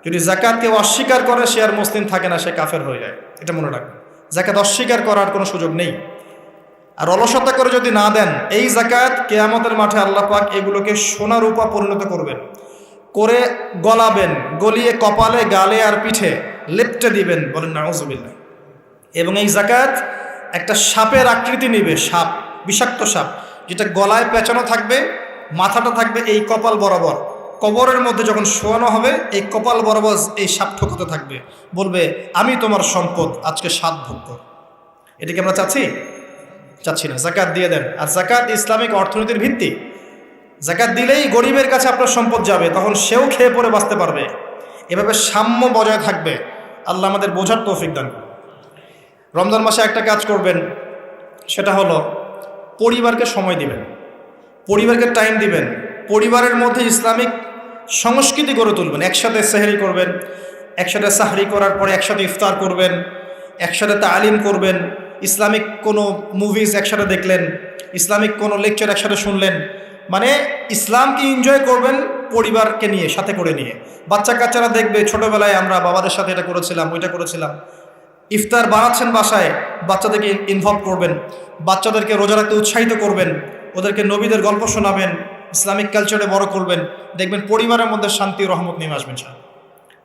যদি জাকাত কেউ অস্বীকার করে, সে আর মুসলিম থাকে না, সে কাফের হয়ে যায়। এটা মনে রাখবেন। জাকাত অস্বীকার করার কোনো সুযোগ নেই। আর অলসতা করে যদি না দেন, এই জাকাত কিয়ামতের মাঠে আল্লাহ পাক এগুলোকে সোনা রূপা পরিণত করবেন, করে গলাবেন, গলিয়ে কপালে, গালে আর পিঠে লেপটে দিবেন, বলেন নাউজুবিল্লাহ। এবং এই জাকাত একটা সাপের আকৃতি নেবে, সাপ, বিষাক্ত সাপ, যেটা গলায় পেঁচানো থাকবে, মাথাটা থাকবে এই কপাল বরাবর। কবরের মধ্যে যখন শোয়ানো হবে, এই কপাল বরাবর এই সাপ ঠকতে থাকবে, বলবে আমি তোমার সম্পদ, আজকে সাত ভোগ কর। এটাকে আমরা চাচ্ছি না। জাকাত দিয়ে দেন। আর জাকাত ইসলামিক অর্থনীতির ভিত্তি। জাকাত দিলেই গরিবের কাছে আপনার সম্পদ যাবে, তখন সেও খেয়ে পরে বাঁচতে পারবে। এভাবে সাম্য বজায় থাকবে। আল্লাহ আমাদের বোঝার তৌফিক দান করুন। রমজান মাসে একটা কাজ করবেন, সেটা হলো পরিবারকে সময় দিবেন, পরিবারকে টাইম দিবেন। পরিবারের মধ্যে ইসলামিক সংস্কৃতি গড়ে তুলবেন। একসাথে সেহরি করবেন, একসাথে সাহরি করার পরে একসাথে ইফতার করবেন, একসাথে তালিম করবেন, ইসলামিক কোনো মুভিজ একসাথে দেখলেন, ইসলামিক কোনো লেকচার একসাথে শুনলেন। মানে ইসলামকে এনজয় করবেন পরিবারকে নিয়ে, সাথে করে নিয়ে। বাচ্চা কাচ্চারা দেখবে ছোটোবেলায় আমরা বাবাদের সাথে এটা করেছিলাম, ওইটা করেছিলাম। ইফতার বানাচ্ছেন বাসায়, বাচ্চাদেরকে ইনভলভ করবেন, বাচ্চাদেরকে রোজা রাখতে উৎসাহিত করবেন, ওদেরকে নবীদের গল্প শোনাবেন, ইসলামিক কালচারে বড় করবেন। দেখবেন পরিবারের মধ্যে শান্তি রহমত নেমে আসবেন।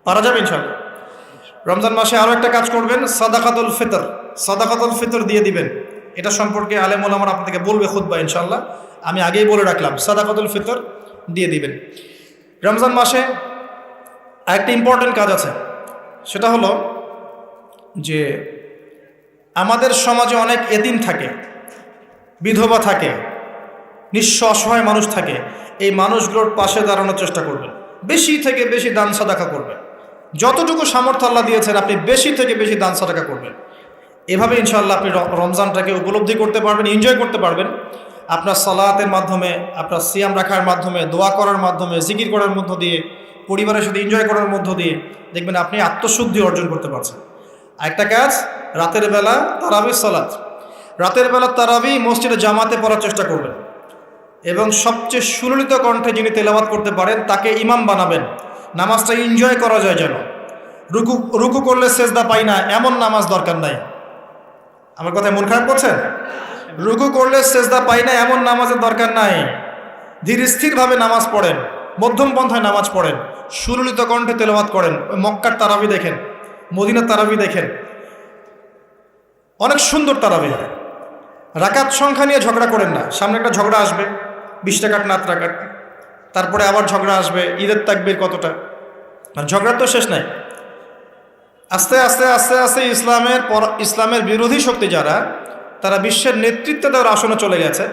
পারা যাবে ইনশাআল্লাহ। রমজান মাসে আরও একটা কাজ করবেন, সাদাকাতুল ফিতর দিয়ে দিবেন। এটা সম্পর্কে আলেম ওলামারা আপনাদেরকে বলবে খুতবা ইনশাআল্লাহ, আমি আগেই বলে রাখলাম, সাদাকাতুল ফিতর দিয়ে দিবেন। রমজান মাসে আরেকটা ইম্পর্টেন্ট কাজ আছে, সেটা হলো যে আমাদের সমাজে অনেক এতিম থাকে, বিধবা থাকে, নিঃস্ব অসহায় মানুষ থাকে। এই মানুষগুলোর পাশে দাঁড়ানোর চেষ্টা করবেন। বেশি থেকে বেশি দান সাদাকা করবেন। যতটুকু সামর্থ্য আল্লাহ দিয়েছেন, আপনি বেশি থেকে বেশি দান সাদাকা করবেন। এভাবে ইনশাআল্লাহ আপনি রমজানটাকে উপলব্ধি করতে পারবেন, এনজয় করতে পারবেন। আপনার সালাতের মাধ্যমে, আপনার সিয়াম রাখার মাধ্যমে, দোয়া করার মাধ্যমে, জিকির করার মধ্য দিয়ে, পরিবারের সাথে এনজয় করার মধ্য দিয়ে দেখবেন আপনি আত্মশুদ্ধি অর্জন করতে পারছেন। আরেকটা কাজ, রাতের বেলা তারাবি সালাত, রাতের বেলা তারাবি মসজিদে জামাতে পড়ার চেষ্টা করবেন। এবং সবচেয়ে সুললিত কণ্ঠে যিনি তেলাওয়াত করতে পারেন তাকে ইমাম বানাবেন। নামাজটা এনজয় করা যায় যেন। রুকু করলে সেজদা পাই না এমন নামাজ দরকার নাই। আমার কথায় মন খারাপ করছেন? রুকু করলে সেজদা পাই না এমন নামাজের দরকার নাই। ধীর স্থিরভাবে নামাজ পড়েন, মধ্যম পন্থায় নামাজ পড়েন, সুললিত কণ্ঠে তেলাওয়াত করেন। ওই মক্কার তারাবি দেখেন, মদিনার তারাবি দেখেন, অনেক সুন্দর তারাবি হয়। রাকাত সংখ্যা নিয়ে ঝগড়া করেন না। সামনে একটা ঝগড়া আসবে, 20 রাকাত না 8 রাকাত, তারপরে আবার ঝগড়া আসবে ঈদের তাকবীর কতটা, আর ঝগড়ার তো শেষ নাই। আস্তে আস্তে আস্তে আস্তে ইসলামের বিরোধী শক্তি যারা, তারা বিশ্বের নেতৃত্বে দেওয়ার আসনে চলে গেছে,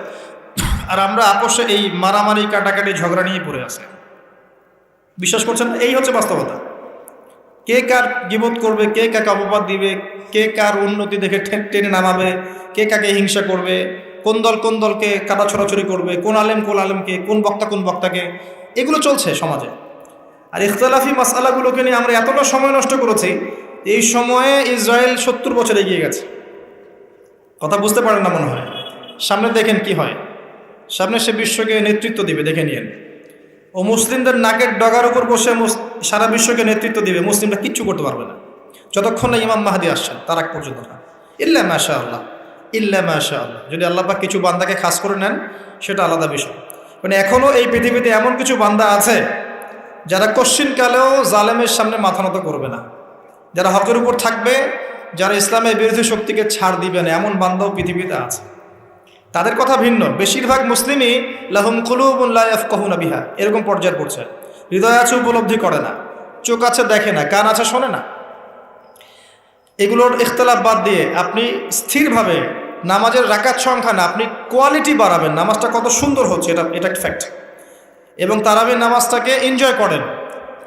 আর আমরা আপোষে এই মারামারি কাটাকাটি ঝগড়া নিয়ে পড়ে আছে। বিশ্বাস করছেন? এই হচ্ছে বাস্তবতা। কে কার গীবত করবে, কে কাকে অপবাদ দিবে, কে কার উন্নতি দেখে টেনে নামাবে, কে কাকে হিংসা করবে, কোন দলকে কাদা ছড়াছড়ি করবে, কোন আলেমকে, কোন বক্তাকে, এগুলো চলছে সমাজে। আর ইখতিলাফি মাসআলাগুলোকে নিয়ে আমরা এতটা সময় নষ্ট করেছি, এই সময়ে ইসরায়েল 70 বছর এগিয়ে গেছে। কথা বুঝতে পারেন না মনে হয়। সামনে দেখেন কি হয়, সামনে সে বিশ্বকে নেতৃত্ব দিবে, দেখে নিয়েন। ও মুসলিমদের নাকের ডগার উপর বসে সারা বিশ্বকে নেতৃত্ব দিবে, মুসলিমরা কিচ্ছু করতে পারবে না যতক্ষণ না ইমাম মাহদি আসছেন, তার আগ পর্যন্ত না। ইল্লা মাশাআল্লাহ, ইল্লা মাশাআল্লাহ। যদি আল্লাহ পাক কিছু বান্দাকে খাস করে নেন সেটা আলাদা বিষয়। মানে এখনও এই পৃথিবীতে এমন কিছু বান্দা আছে যারা কশ্চিনকালেও জালেমের সামনে মাথা নত করবে না, যারা হকের উপর থাকবে, যারা ইসলামের বিরোধী শক্তিকে ছাড় দিবে না, এমন বান্দাও পৃথিবীতে আছে। তাদের কথা ভিন্ন। বেশিরভাগ মুসলিমই লাহুম কুলুবুন লা ইয়াফকাহুনা বিহা, এরকম পর্যায়ে পড়ছে। হৃদয় আছে, উপলব্ধি করে না, চোখ আছে দেখে না, কান আছে শোনে না। এগুলোর ইখতিলাফ বাদ দিয়ে আপনি স্থিরভাবে নামাজের রাকাত সংখ্যা না, আপনি কোয়ালিটি বাড়াবেন। নামাজটা কত সুন্দর হচ্ছে, এটা একটা ফ্যাক্ট। এবং তারাবির নামাজটাকে এনজয় করেন।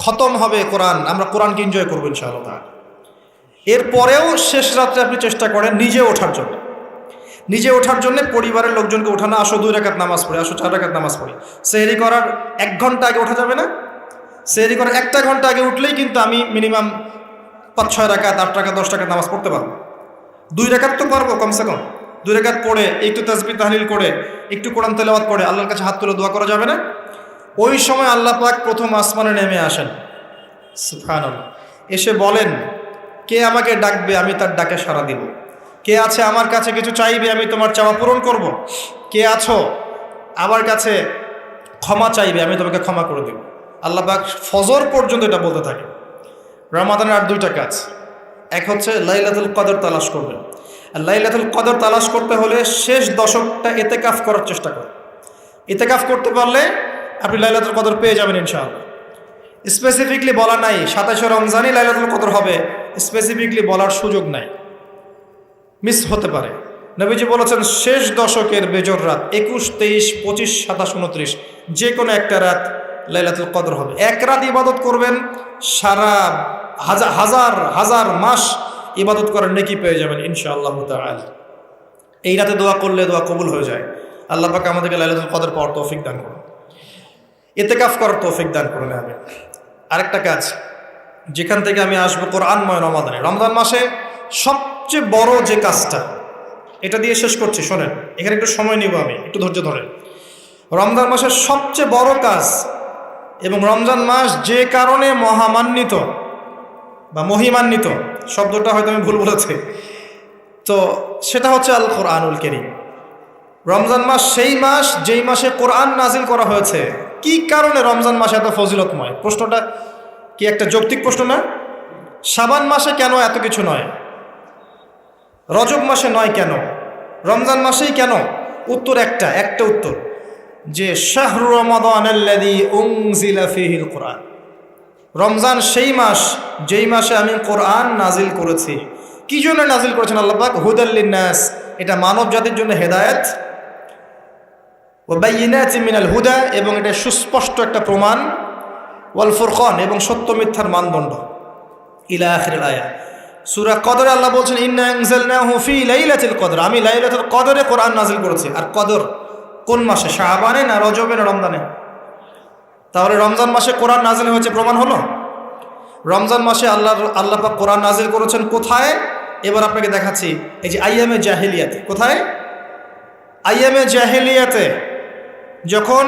খতম হবে কোরআন, আমরা কোরআনকে এনজয় করবো ইনশাআল্লাহ। এরপরেও শেষ রাত্রে আপনি চেষ্টা করেন নিজে ওঠার জন্য, পরিবারের লোকজনকে ওঠানো, আসো 2 রাকাত নামাজ পড়ি, আসো 4 রাকাত নামাজ পড়ি। সেহরি করার 1 ঘন্টা আগে ওঠা যাবে না? সেহরি করার 1 ঘন্টা আগে উঠলেই কিন্তু আমি মিনিমাম 5-6 রাকাত, 8 রাকাত, 10 রাকাত নামাজ পড়তে পারবো। 2 রাকাত তো পারবো কমসে কম। 2 রাকাত পড়ে একটু তাসবিহ তাহলিল করে, একটু কোরআন তেলাওয়াত করে আল্লাহর কাছে হাত তুলে দোয়া করা যাবে না? ওই সময় আল্লাহ পাক প্রথম আসমানে নেমে আসেন, সুবহানাল্লাহ। এসে বলেন, কে আমাকে ডাকবে, আমি তার ডাকে সাড়া দিব। কে আছে আমার কাছে কিছু চাইবে, আমি তোমার চাওয়া পূরণ করব। কে আছো আমার কাছে ক্ষমা চাইবে, আমি তোমাকে ক্ষমা করে দেব। আল্লাহ পাক ফজর পর্যন্ত এটা বলতে থাকে। রমাদানের আর 2টা কাজ। এক হচ্ছে লাইলাতুল কদর তালাশ করবেন। আর লাইলাতুল কদর তালাশ করতে হলে শেষ দশকটা ইতিকাফ করার চেষ্টা করুন। ইতিকাফ করতে পারলে আপনি লাইলাতুল কদর পেয়ে যাবেন ইনশাআল্লাহ। স্পেসিফিকলি বলা নাই 27শে রমজানই লাইলাতুল কদর হবে, স্পেসিফিকলি বলার সুযোগ নাই, মিস হতে পারে। নবীজি বলেছেন শেষ দশকের বেজর রাত 21, 23, 25, 27, 29 যে কোনো একটা রাত লাইলাতুল কদর হবে। এক রাত ইবাদত করবেন, সারা হাজার মাস ইবাদত করার নেকি পেয়ে যাবেন ইনশাআল্লাহ তাআলা। এই রাতে দোয়া করলে দোয়া কবুল হয়ে যায়। আল্লাহ পাক আমাদেরকে লাইলাতুল কদর পাওয়ার তৌফিক দান করুন, ইতিকাফ করার তৌফিক দান করুন। আমি আরেকটা কাজ যেখান থেকে আমি আসবো, কোরআনময় রমাদানে, রমজান মাসে সবচেয়ে বড় যে কাজটা, এটা দিয়ে শেষ করছি, শোনেন, এখানে একটু সময় নিব, আমি একটু ধৈর্য ধরেন। রমজান মাসের সবচেয়ে বড় কাজ এবং রমজান মাস যে কারণে মহামান্বিত বা মহিমান্বিত, শব্দটা হয়তো আমি ভুল বলেছি, তো সেটা হচ্ছে আল কোরআনুল কারীম। রমজান মাস সেই মাস যেই মাসে কোরআন নাজিল করা হয়েছে। কি কারণে রমজান মাসে এত ফজিলতময়? প্রশ্নটা কি একটা যৌক্তিক প্রশ্ন না? শাবান মাসে কেন এত কিছু নয়? রজব মাসে নয় কেন? রমজান মাসেই কেন? উত্তর একটা উত্তর, যে শাহরু রমাদানাল্লাযী উনজিলা ফীহিল কোরআন। রমজান সেই মাস যেই মাসে আমি কোরআন নাজিল করেছি। কি জন্য নাজিল করেছেন আল্লাহ পাক? হুদাল লিন্নাস, এটা মানব জাতির জন্য হেদায়েত, ওয়া বাইয়িনাতিন মিনাল হুদা, এবং এটা সুস্পষ্ট একটা প্রমাণ, ওয়াল ফুরকান, এবং সত্য মিথ্যার মানদণ্ড, ইলা আখিরিল আয়া। সূরা কদরে আল্লাহ বলছেন ইন্না আনজালনাহু ফি লাইলাতুল কদর, আমি লাইলাতুল কদরে কোরআন নাজিল করেছি। আর কদর কোন মাসে? শাবানে না রজবে না রমজানে? তাহলে রমজান মাসে কোরআন নাজিল হয়েছে, প্রমাণ হলো। রমজান মাসে আল্লাহ পাক কোরআন নাজিল করেছেন কোথায়? এবার আপনাকে দেখাচ্ছি। এই যে আইয়ামে জাহেলিয়াতে। কোথায়? আইয়ামে জাহেলিয়াতে, যখন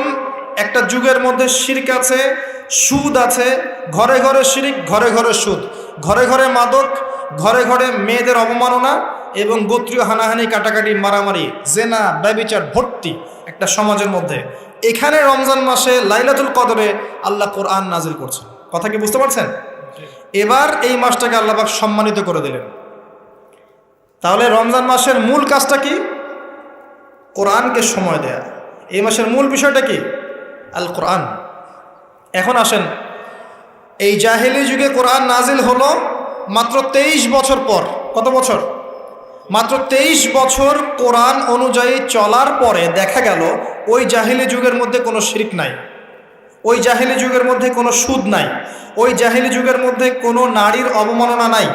একটা যুগের মধ্যে শিরক আছে, সুদ আছে, ঘরে ঘরে শিরক, ঘরে ঘরে সুদ, ঘরে ঘরে মাদক, ঘরে ঘরে মেয়েদের অবমাননা এবং গোত্রীয় হানাহানি, কাটাকাটি, মারামারি, জেনা, ব্যভিচার ভর্তি একটা সমাজের মধ্যে। এখানে রমজান মাসে লাইলাতুল কদরে আল্লাহ কোরআন নাজিল করছেন। কথা কি বুঝতে পারছেন? এবার এই মাসটাকে আল্লাহ পাক সম্মানিত করে দিলেন। তাহলে রমজান মাসের মূল কাজটা কি? কোরআনকে সময় দেয়া। এই মাসের মূল বিষয়টা কি? আল কোরআন। এখন আসেন, এই জাহেলি যুগে কোরআন নাজিল হলো মাত্র 23 বছর পর। কত বছর? মাত্র 23 বছর কোরআন অনুযায়ী চলার পরে দেখা গেল ওই জাহেলি যুগের মধ্যে কোনো শিরক নাই, ওই জাহেলি যুগের মধ্যে কোনো সুদ নাই, ওই জাহেলি যুগের মধ্যে কোনো নারীর অবমাননা নাই,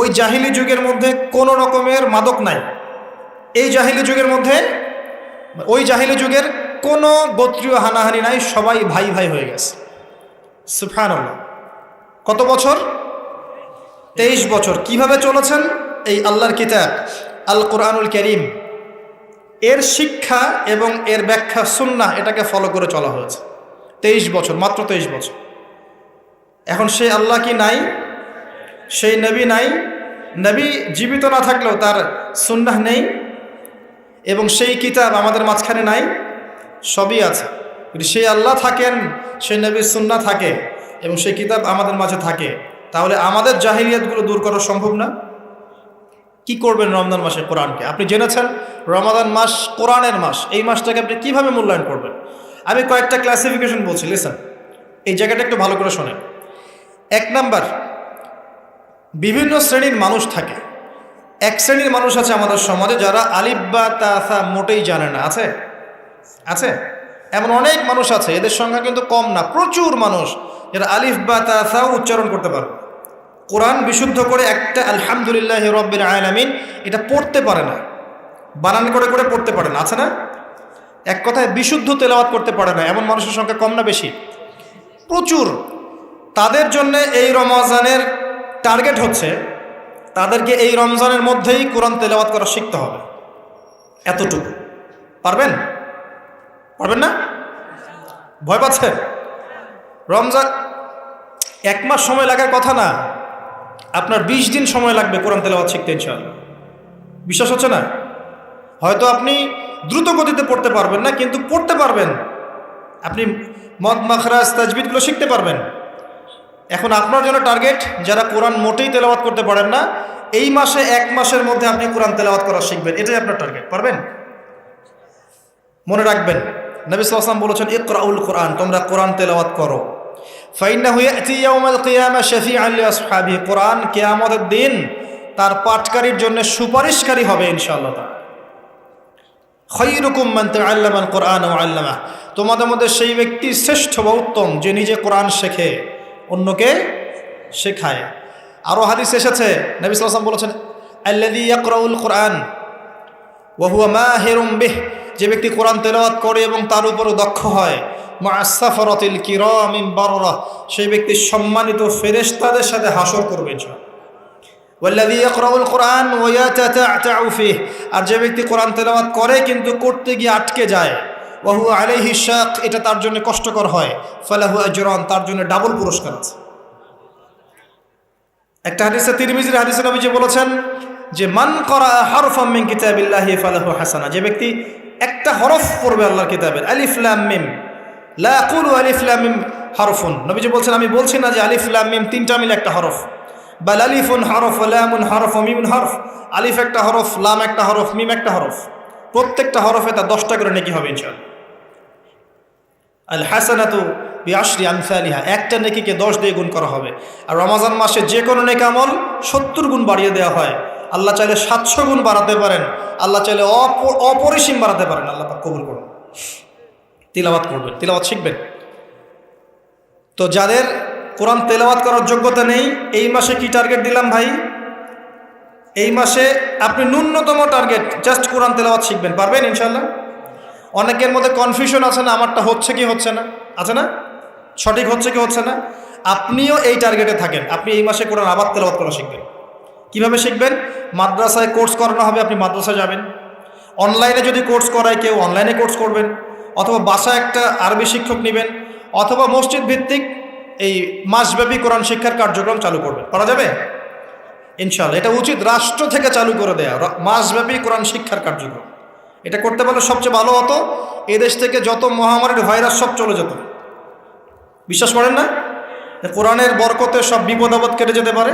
ওই জাহেলি যুগের মধ্যে কোনো রকমের মাদক নাই, এই জাহেলি যুগের মধ্যে, ওই জাহেলি যুগের কোনো গোত্রীয় হানাহানি নাই, সবাই ভাই ভাই হয়ে গেছে। সুবহানাল্লাহ। কত বছর? 23 বছর। কিভাবে চলেছেন? এই আল্লাহর কিতাব আল কোরআনুল কারীম, এর শিক্ষা এবং এর ব্যাখ্যা সুন্নাহ, এটাকে ফলো করে চলা হয়েছে 23 বছর, মাত্র 23 বছর। এখন সেই আল্লাহ কি নাই? সেই নবী নাই? নবী জীবিত না থাকলেও তার সুন্নাহ নেই, এবং সেই কিতাব আমাদের মাঝখানে নাই? সবই আছে। যদি সেই আল্লাহ থাকেন, সেই নবীর সুন্নাহ থাকে এবং সেই কিতাব আমাদের মাঝে থাকে, তাহলে আমাদের জাহিলিয়াতগুলো দূর করা সম্ভব না? কি করবেন রমজান মাসে কোরআনকে? আপনি জেনেছেন রমাদান মাস কোরআনের মাস, এই মাসটাকে আপনি কিভাবে মূল্যায়ন করবেন? আমি কয়েকটা ক্লাসিফিকেশন বলছি, লিসেন, এই জায়গাটা একটু ভালো করে শোনেন। 1 নাম্বার, বিভিন্ন শ্রেণীর মানুষ থাকে। এক শ্রেণীর মানুষ আছে আমাদের সমাজে যারা আলিফ বা তা মোটেই জানে না। আছে? আছে? এমন অনেক মানুষ আছে, এদের সংখ্যা কিন্তু কম না, প্রচুর মানুষ যারা আলিফ বা তা উচ্চারণ করতে পারে, কোরআন বিশুদ্ধ করে একটা আলহামদুলিল্লাহি রাব্বিল আলামিন এটা পড়তে পারে না, বানান করে করে পড়তে পারে না। আছে না? এক কথায় বিশুদ্ধ তেলাওয়াত করতে পারে না, এমন মানুষের সংখ্যা কম না বেশি? প্রচুর। তাদের জন্য এই রমজানের টার্গেট হচ্ছে তাদেরকে এই রমজানের মধ্যেই কোরআন তেলাওয়াত করা শিখতে হবে। এতটুকু পারবেন? পারবেন না? ভয় পাচ্ছে? রমজান 1 মাস সময় লাগার কথা না, আপনার 20 দিন সময় লাগবে কোরআন তেলাওয়াত শিখতে ইনশাআল্লাহ। বিশ্বাস হচ্ছে না? হয়তো আপনি দ্রুত গতিতে পড়তে পারবেন না, কিন্তু পড়তে পারবেন। আপনি মদ মাখরাজ তাজবিদগুলো শিখতে পারবেন। এখন আপনার জন্য টার্গেট যারা কোরআন মোটেই তেলাওয়াত করতে পারেন না, এই মাসে 1 মাসের মধ্যে আপনি কোরআন তেলাওয়াত করা শিখবেন, এটাই আপনার টার্গেট। পারবেন? মনে রাখবেন, নবী সাল্লাল্লাহু আলাইহি ওয়াসাল্লাম বলেছেন ইকরাউল কোরআন, তোমরা কোরআন তেলাওয়াত করো। ফাইন্নাহু ইয়াতি ইয়াউমাল কিয়ামা শাফিআন লিআসহাবিহি, কোরআন কিয়ামতের দিন তার পাঠকারীর জন্য সুপারিশকারী হবে ইনশাআল্লাহ তাআলা। খায়রুকুম মান তাআল্লামাল কোরআন ওয়া আল্লামাহ, তোমাদের মধ্যে সেই ব্যক্তি শ্রেষ্ঠ বা উত্তম যে নিজে কোরআন শেখে, অন্যকে শেখায়। আরও হাদিস এসেছে, নবী সাল্লাল্লাহু আলাইহি ওয়াসাল্লাম বলেছেন আল্লাযী ইয়াকরাউল কোরআন ওয়া হুয়া মাহিরুম বিহ, যে ব্যক্তি কোরআন তেলাওয়াত করে এবং তার উপরও দক্ষ হয়, মা'আস সাফারাতিল কিরামিল বাররা, সেই ব্যক্তি সম্মানিত ফেরেশতাদের সাথে হাসর করবে ইনশাআল্লাহ। ওয়াল্লাযী ইয়াকরাউল কোরআন ওয়া ইয়াতাতা'তাউ ফিহি, আর যে ব্যক্তি কোরআন তেলাওয়াত করে কিন্তু করতে গিয়ে আটকে যায়, ওয়া হুয়া আলাইহি শাক, এটা তার জন্য কষ্টকর হয়, ফালাহু আজরান, তার জন্য ডাবল পুরস্কার আছে। একটা হাদিসে, তিরমিজির হাদিসে নবীজি বলেছেন যে মান করা হারফাম মিন কিতাবিল্লাহি ফালাহু হাসানা, যে ব্যক্তি একটা হরফ পড়বে আল্লাহর কিতাবের, আলিফ লাম মিম, লা আকুলু আলিফ লাম মিম হারফুন, নবীজি বলছেন আমি বলছি না যে আলিফ লাম মিম তিনটা মিলে একটা হরফ, বাল আলিফুন হরফ, লামুন হরফ, মিমুন হরফ, আলিফ একটা হরফ, লাম একটা হরফ, মিম একটা হরফ, প্রত্যেকটা হরফে তার 10টা করে নেকি হবে ইনশাআল্লাহ। আল হাসানাতু বিআশরি আমসালিহা, একটা নেকিকে 10 দিয়ে গুণ করা হবে। আর রমজান মাসে যে কোনো নেক আমল 70 গুণ বাড়িয়ে দেওয়া হয়। আল্লাহ চাইলে 700 গুণ বাড়াতে পারেন, আল্লাহ চাইলে অপরিসীম বাড়াতে পারেন। আল্লাহ পাক কবুল করুন। তিলাওয়াত করবেন, তিলাওয়াত শিখবেন। তো যাদের কোরআন তেলাওয়াত করার যোগ্যতা নেই, এই মাসে কি টার্গেট দিলাম ভাই? এই মাসে আপনি ন্যূনতম টার্গেট জাস্ট কোরআন তেলাওয়াত শিখবেন, পারবেন ইনশাআল্লাহ? অনেকের মধ্যে কনফিউশন আছে না, আমারটা হচ্ছে কি হচ্ছে না, আছে না, সঠিক হচ্ছে কি হচ্ছে না। আপনিও এই টার্গেটে থাকেন, আপনি এই মাসে কোরআন আবার তেলাওয়াত করা শিখবেন। কিভাবে শিখবেন? মাদ্রাসায় কোর্স করানো হবে, আপনি মাদ্রাসায় যাবেন। অনলাইনে যদি কোর্স করায় কেউ, অনলাইনে কোর্স করবেন, অথবা বাসায় একটা আরবি শিক্ষক নেবেন, অথবা মসজিদ ভিত্তিক এই মাসব্যাপী কোরআন শিক্ষার কার্যক্রম চালু করবেন। করা যাবে ইনশাআল্লাহ। এটা উচিত রাষ্ট্র থেকে চালু করে দেয়া মাসব্যাপী কোরআন শিক্ষার কার্যক্রম। এটা করতে পারলে সবচেয়ে ভালো হতো। এদেশ থেকে যত মহামারীর ভাইরাস সব চলে যেত। বিশ্বাস করেন না? কোরআনের বরকতে সব বিপদ আপদ কেটে যেতে পারে।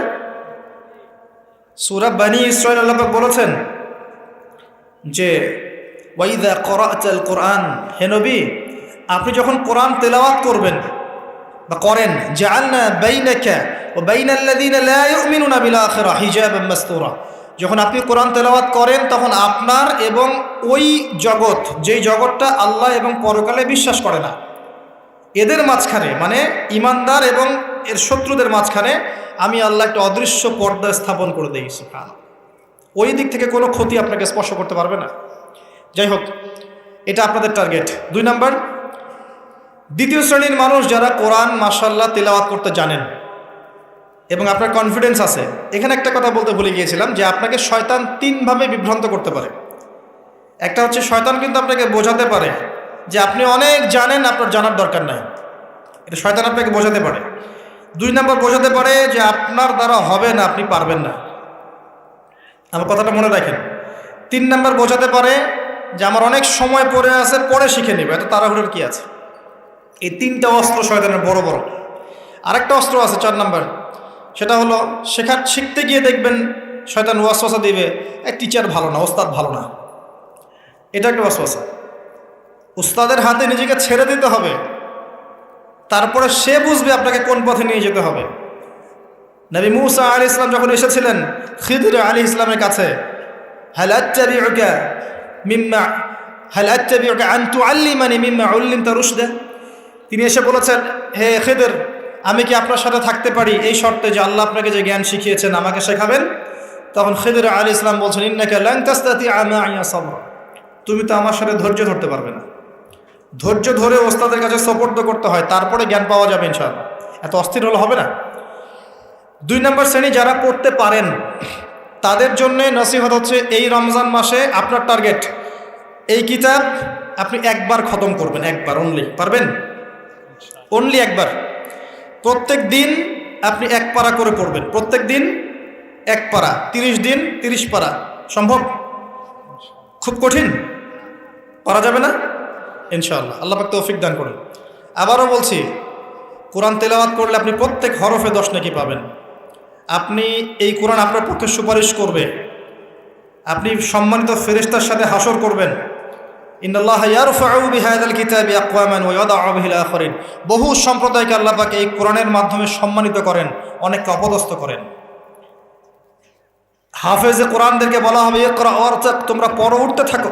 সূরা বনী ইসরাঈল আল্লাহ পাক বলেছেন যে ওয়াইদা ক্বরা'তাল কোরআন, হে নবী আপনি যখন কোরআন তেলাওয়াত করবেন বা করেন, জাআলনা বাইনাকা ওয়া বাইনাল্লাযীনা লা ইউমিনুনা বিল আখিরাহ হিজাবাম মাসতুরা, যখন আপনি কোরআন তেলাওয়াত করেন তখন আপনার এবং ওই জগৎ, যেই জগৎটা আল্লাহ এবং পরকালে বিশ্বাস করে না, এদের মাঝখানে মানে ইমানদার এবং এর শত্রুদের মাঝখানে আমি আল্লাহ একটা অদৃশ্য পর্দা স্থাপন করে দিই। সুবহানাল্লাহ। ওই দিক থেকে কোনো ক্ষতি আপনাকে স্পর্শ করতে পারবে না। যাই হোক, এটা আপনাদের টার্গেট। 2 নাম্বার, দ্বিতীয় শ্রেণীর মানুষ যারা কোরআন মাশাআল্লাহ তেলাওয়াত করতে জানেন এবং আপনার কনফিডেন্স আছে। এখানে একটা কথা বলতে ভুলে গিয়েছিলাম যে আপনাকে শয়তান 3 ভাবে বিভ্রান্ত করতে পারে। একটা হচ্ছে শয়তান কিন্তু আপনাকে বোঝাতে পারে যে আপনি অনেক জানেন, আপনার জানার দরকার নাই। এটা শয়তান আপনাকে বোঝাতে পারে। 2 নাম্বার বোঝাতে পারে যে আপনার দ্বারা হবে না, আপনি পারবেন না। আমার কথাটা মনে রাখেন। 3 নাম্বার বোঝাতে পারে যে আমার অনেক সময় পড়ে আছে, পরে শিখে নেবে, এত তাড়াহুড়োর কি আছে। এই 3টা অস্ত্র শয়তানের বড় বড়। আরেকটা অস্ত্র আছে 4 নাম্বার, সেটা হলো শিখতে গিয়ে দেখবেন শয়তান ওয়াসওয়াসা দিবে, এই টিচার ভালো না, ওস্তাদ ভালো না। এটা একটা ওয়াসওয়াসা। উস্তাদের হাতে নিজেকে ছেড়ে দিতে হবে, তারপরে সে বুঝবে আপনাকে কোন পথে নিয়ে যেতে হবে। নবী মূসা আলাইহিস সালাম যখন এসেছিলেন খিদর আলাইহিস সালামের কাছে, হাল আত্তাবিউকা আন তুআল্লিমানি মিম্মা উল্লিমতা রুশদা, তিনি এসে বলেছেন, হে খিদর আমি কি আপনার সাথে থাকতে পারি এই শর্তে যে আল্লাহ আপনাকে যে জ্ঞান শিখিয়েছেন আমাকে শেখাবেন? তখন খিদর আলাইহিস সালাম বলছেন, ইন্নাকা লান তাস্তাতিআ মা'ইয়া সাবরা, তুমি তো আমার সাথে ধৈর্য ধরতে পারবে না। ধৈর্য ধরে ওস্তাদের কাছে সুপর্দ করতে হয়, তারপরে জ্ঞান পাওয়া যাবে ইনশাআল্লাহ। এত অস্থির হলে হবে না। 2 নম্বর শ্রেণী যারা পড়তে পারেন তাদের জন্য নসিহত হচ্ছে, এই রমজান মাসে আপনার টার্গেট এই কিতাব আপনি একবার খতম করবেন, একবার অনলি। পারবেন? অনলি একবার। প্রত্যেক দিন আপনি 1 পারা করে পড়বেন, প্রত্যেক দিন 1 পারা, 30 দিন 30 পারা। সম্ভব? খুব কঠিন? পারা যাবে না? ইনশাআল্লাহ। আল্লাহ পাক তৌফিক দান করুন। আবারও বলছি, কোরআন তেলাওয়াত করলে আপনি প্রত্যেক হরফে 10 নেকি পাবেন। আপনি এই কোরআন আপনার পক্ষে সুপারিশ করবে, আপনি সম্মানিত ফেরেশতার সাথে হাসর করবেন। ইন্নাল্লাহা ইয়ারফাউ বিহাযাল কিতাবি আকওয়ামান ওয়া ইয়াদাউ বিহিল আখারিন। বহু সম্প্রদায়কে আল্লাহ পাক এই কোরআনের মাধ্যমে সম্মানিত করেন, অনেককে অপদস্থ করেন। হাফেজে কোরআনদেরকে বলা হবে, ইকরা ওয়ারতাক, তোমরা পড়ো, উঠতে থাকো।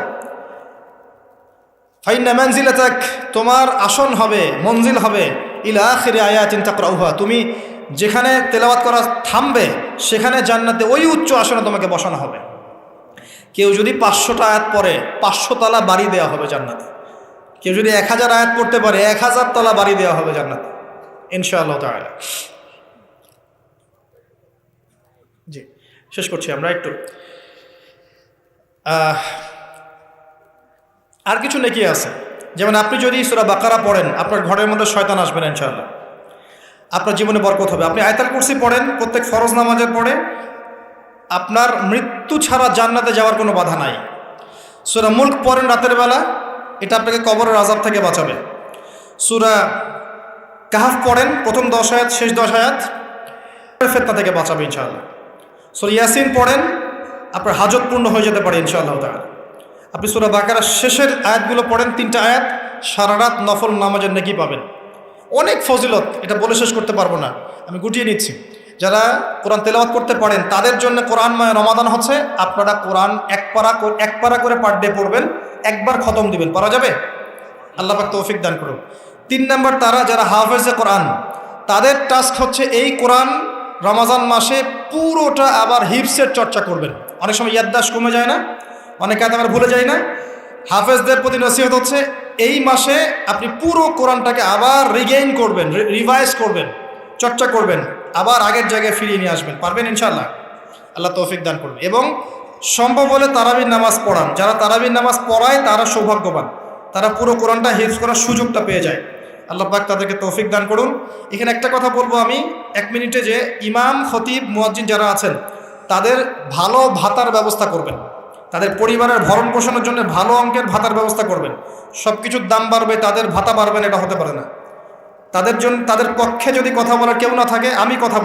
ফাইন্না মানজিলাতাক, তোমার আসন হবে, মঞ্জিল হবে, ইলা আখিরি আয়াতিন তাকরাউহা, তুমি যেখানে তেলাওয়াত করা থামবে সেখানে জান্নাতে ওই উচ্চ আসনে তোমাকে বসানো হবে। কেউ যদি 500টা আয়াত পড়ে 500 তলা বাড়ি দেওয়া হবে জান্নাতে। কেউ যদি 1000 আয়াত পড়তে পারে 1000 তলা বাড়ি দেওয়া হবে জান্নাতে ইনশাআল্লাহ তাআলা। জি, শেষ করছি আমরা একটু। আর কিছু নেকি আছে, যেমন আপনি যদি সূরা বাকারা পড়েন আপনার ঘরের মধ্যে শয়তান আসবে না ইনশাআল্লাহ, আপনার জীবনে বরকত হবে। আপনি আয়াতুল কুরসি পড়েন প্রত্যেক ফরজ নামাজের পরে, আপনার মৃত্যু ছাড়া জান্নাতে যাওয়ার কোনো বাধা নাই। সূরা মুলক পড়েন রাতের বেলা, এটা আপনাকে কবরের আযাব থেকে বাঁচাবে। সূরা কাহফ পড়েন প্রথম 10 আয়াত শেষ 10 আয়াত, ফিতনা থেকে বাঁচাবে ইনশাআল্লাহ। সূরা ইয়াসিন পড়েন, আপনার হাজত পূর্ণ হয়ে যেতে পারে ইনশাআল্লাহ তাআলা। আপনি সূরা বাকারার শেষের আয়াতগুলো পড়েন 3টা আয়াত, সারা রাত নফল নামাজের নেকি পাবেন। অনেক ফজিলত, এটা বলে শেষ করতে পারবো না, আমি গুটিয়ে নিচ্ছি। যারা কোরআন তেলাওয়াত করতে পারেন তাদের জন্য কোরআনময় রমাদান হচ্ছে, আপনারা কোরআন এক পারা করে পার ডে পড়বেন, একবার খতম দিবেন। পারা যাবে? আল্লাহ পাক তৌফিক দান করুন। 3 নম্বর, তারা যারা হাফেজে কোরআন তাদের টাস্ক হচ্ছে এই কোরআন রমাজান মাসে পুরোটা আবার হিফসের চর্চা করবেন। অনেক সময় ইয়াদদাশ কমে যায় না, অনেকে আবার ভুলে যায় না। হাফেজদের প্রতি নসিহত হচ্ছে এই মাসে আপনি পুরো কোরআনটাকে আবার রিগেইন করবেন, রিভাইজ করবেন, চর্চা করবেন, আবার আগের জায়গায় ফিরিয়ে নিয়ে আসবেন। পারবেন ইনশাআল্লাহ? আল্লাহ তৌফিক দান করবেন। এবং সম্ভব হলে তারাবির নামাজ পড়ান। যারা তারাবির নামাজ পড়ায় তারা সৌভাগ্যবান, তারা পুরো কোরআনটা হিফজ করার সুযোগটা পেয়ে যায়। আল্লাহ পাক তাদেরকে তৌফিক দান করুন। এখানে একটা কথা বলবো আমি 1 মিনিটে, যে ইমাম খতিব মুয়াজ্জিন যারা আছেন তাদের ভালো ভাতার ব্যবস্থা করবেন। তাদের পরিবারের ভরণ পোষণের জন্য ভালো অঙ্কের ভাতার ব্যবস্থা করবেন। সব কিছুর দাম বাড়বে, তাদের ভাতা বাড়বে না, এটা হতে পারে না। তাদের পক্ষে যদি কথা বলার কেউ না থাকে, আমি কথা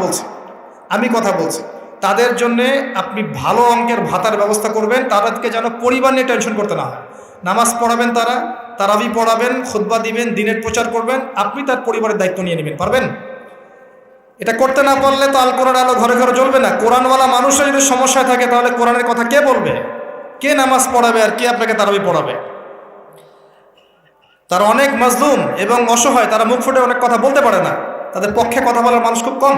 বলছি তাদের জন্যে আপনি ভালো অঙ্কের ভাতার ব্যবস্থা করবেন। তাদেরকে যেন পরিবার নিয়ে টেনশন করতে না হয়। নামাজ পড়াবেন, তারাবি পড়াবেন, খুতবা দিবেন, দিনের প্রচার করবেন, আপনি তার পরিবারের দায়িত্ব নিয়ে নেবেন। পারবেন? এটা করতে না পারলে তো আল কোরআন আলো ঘরে ঘরে জ্বলবে না। কোরআনওয়ালা মানুষের যদি সমস্যায় থাকে, তাহলে কোরআনের কথা কে বলবে? কে নামাজ পড়াবে আর কে আপনাকে তারাবি পড়াবে? তারা অনেক মাজলুম এবং অসহায়, তারা মুখ ফুটে অনেক কথা বলতে পারে না, তাদের পক্ষে কথা বলার মানুষ খুব কম।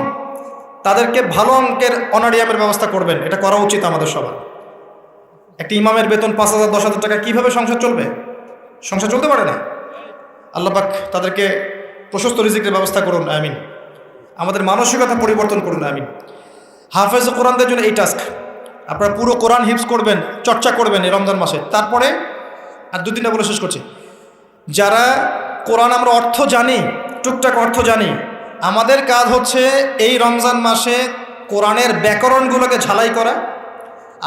তাদেরকে ভালো অঙ্কের অনারিয়ামের ব্যবস্থা করবেন, এটা করা উচিত আমাদের সবার। একটি ইমামের বেতন 5,000 10,000 টাকা, কীভাবে সংসার চলবে? সংসার চলতে পারে না। আল্লাহ পাক তাদেরকে প্রশস্ত রিজিকের ব্যবস্থা করুন, আমিন। আমাদের মানসিকতা পরিবর্তন করুন, আমিন। হাফেজ কোরআনদের জন্য এই টাস্ক, আপনারা পুরো কোরআন হিফজ করবেন, চর্চা করবেন এই রমজান মাসে। তারপরে আর 2-3টা বলে শেষ করছি। যারা কোরআন আমরা অর্থ জানি, টুকটাক অর্থ জানি, আমাদের কাজ হচ্ছে এই রমজান মাসে কোরআনের ব্যাকরণগুলোকে ঝালাই করা,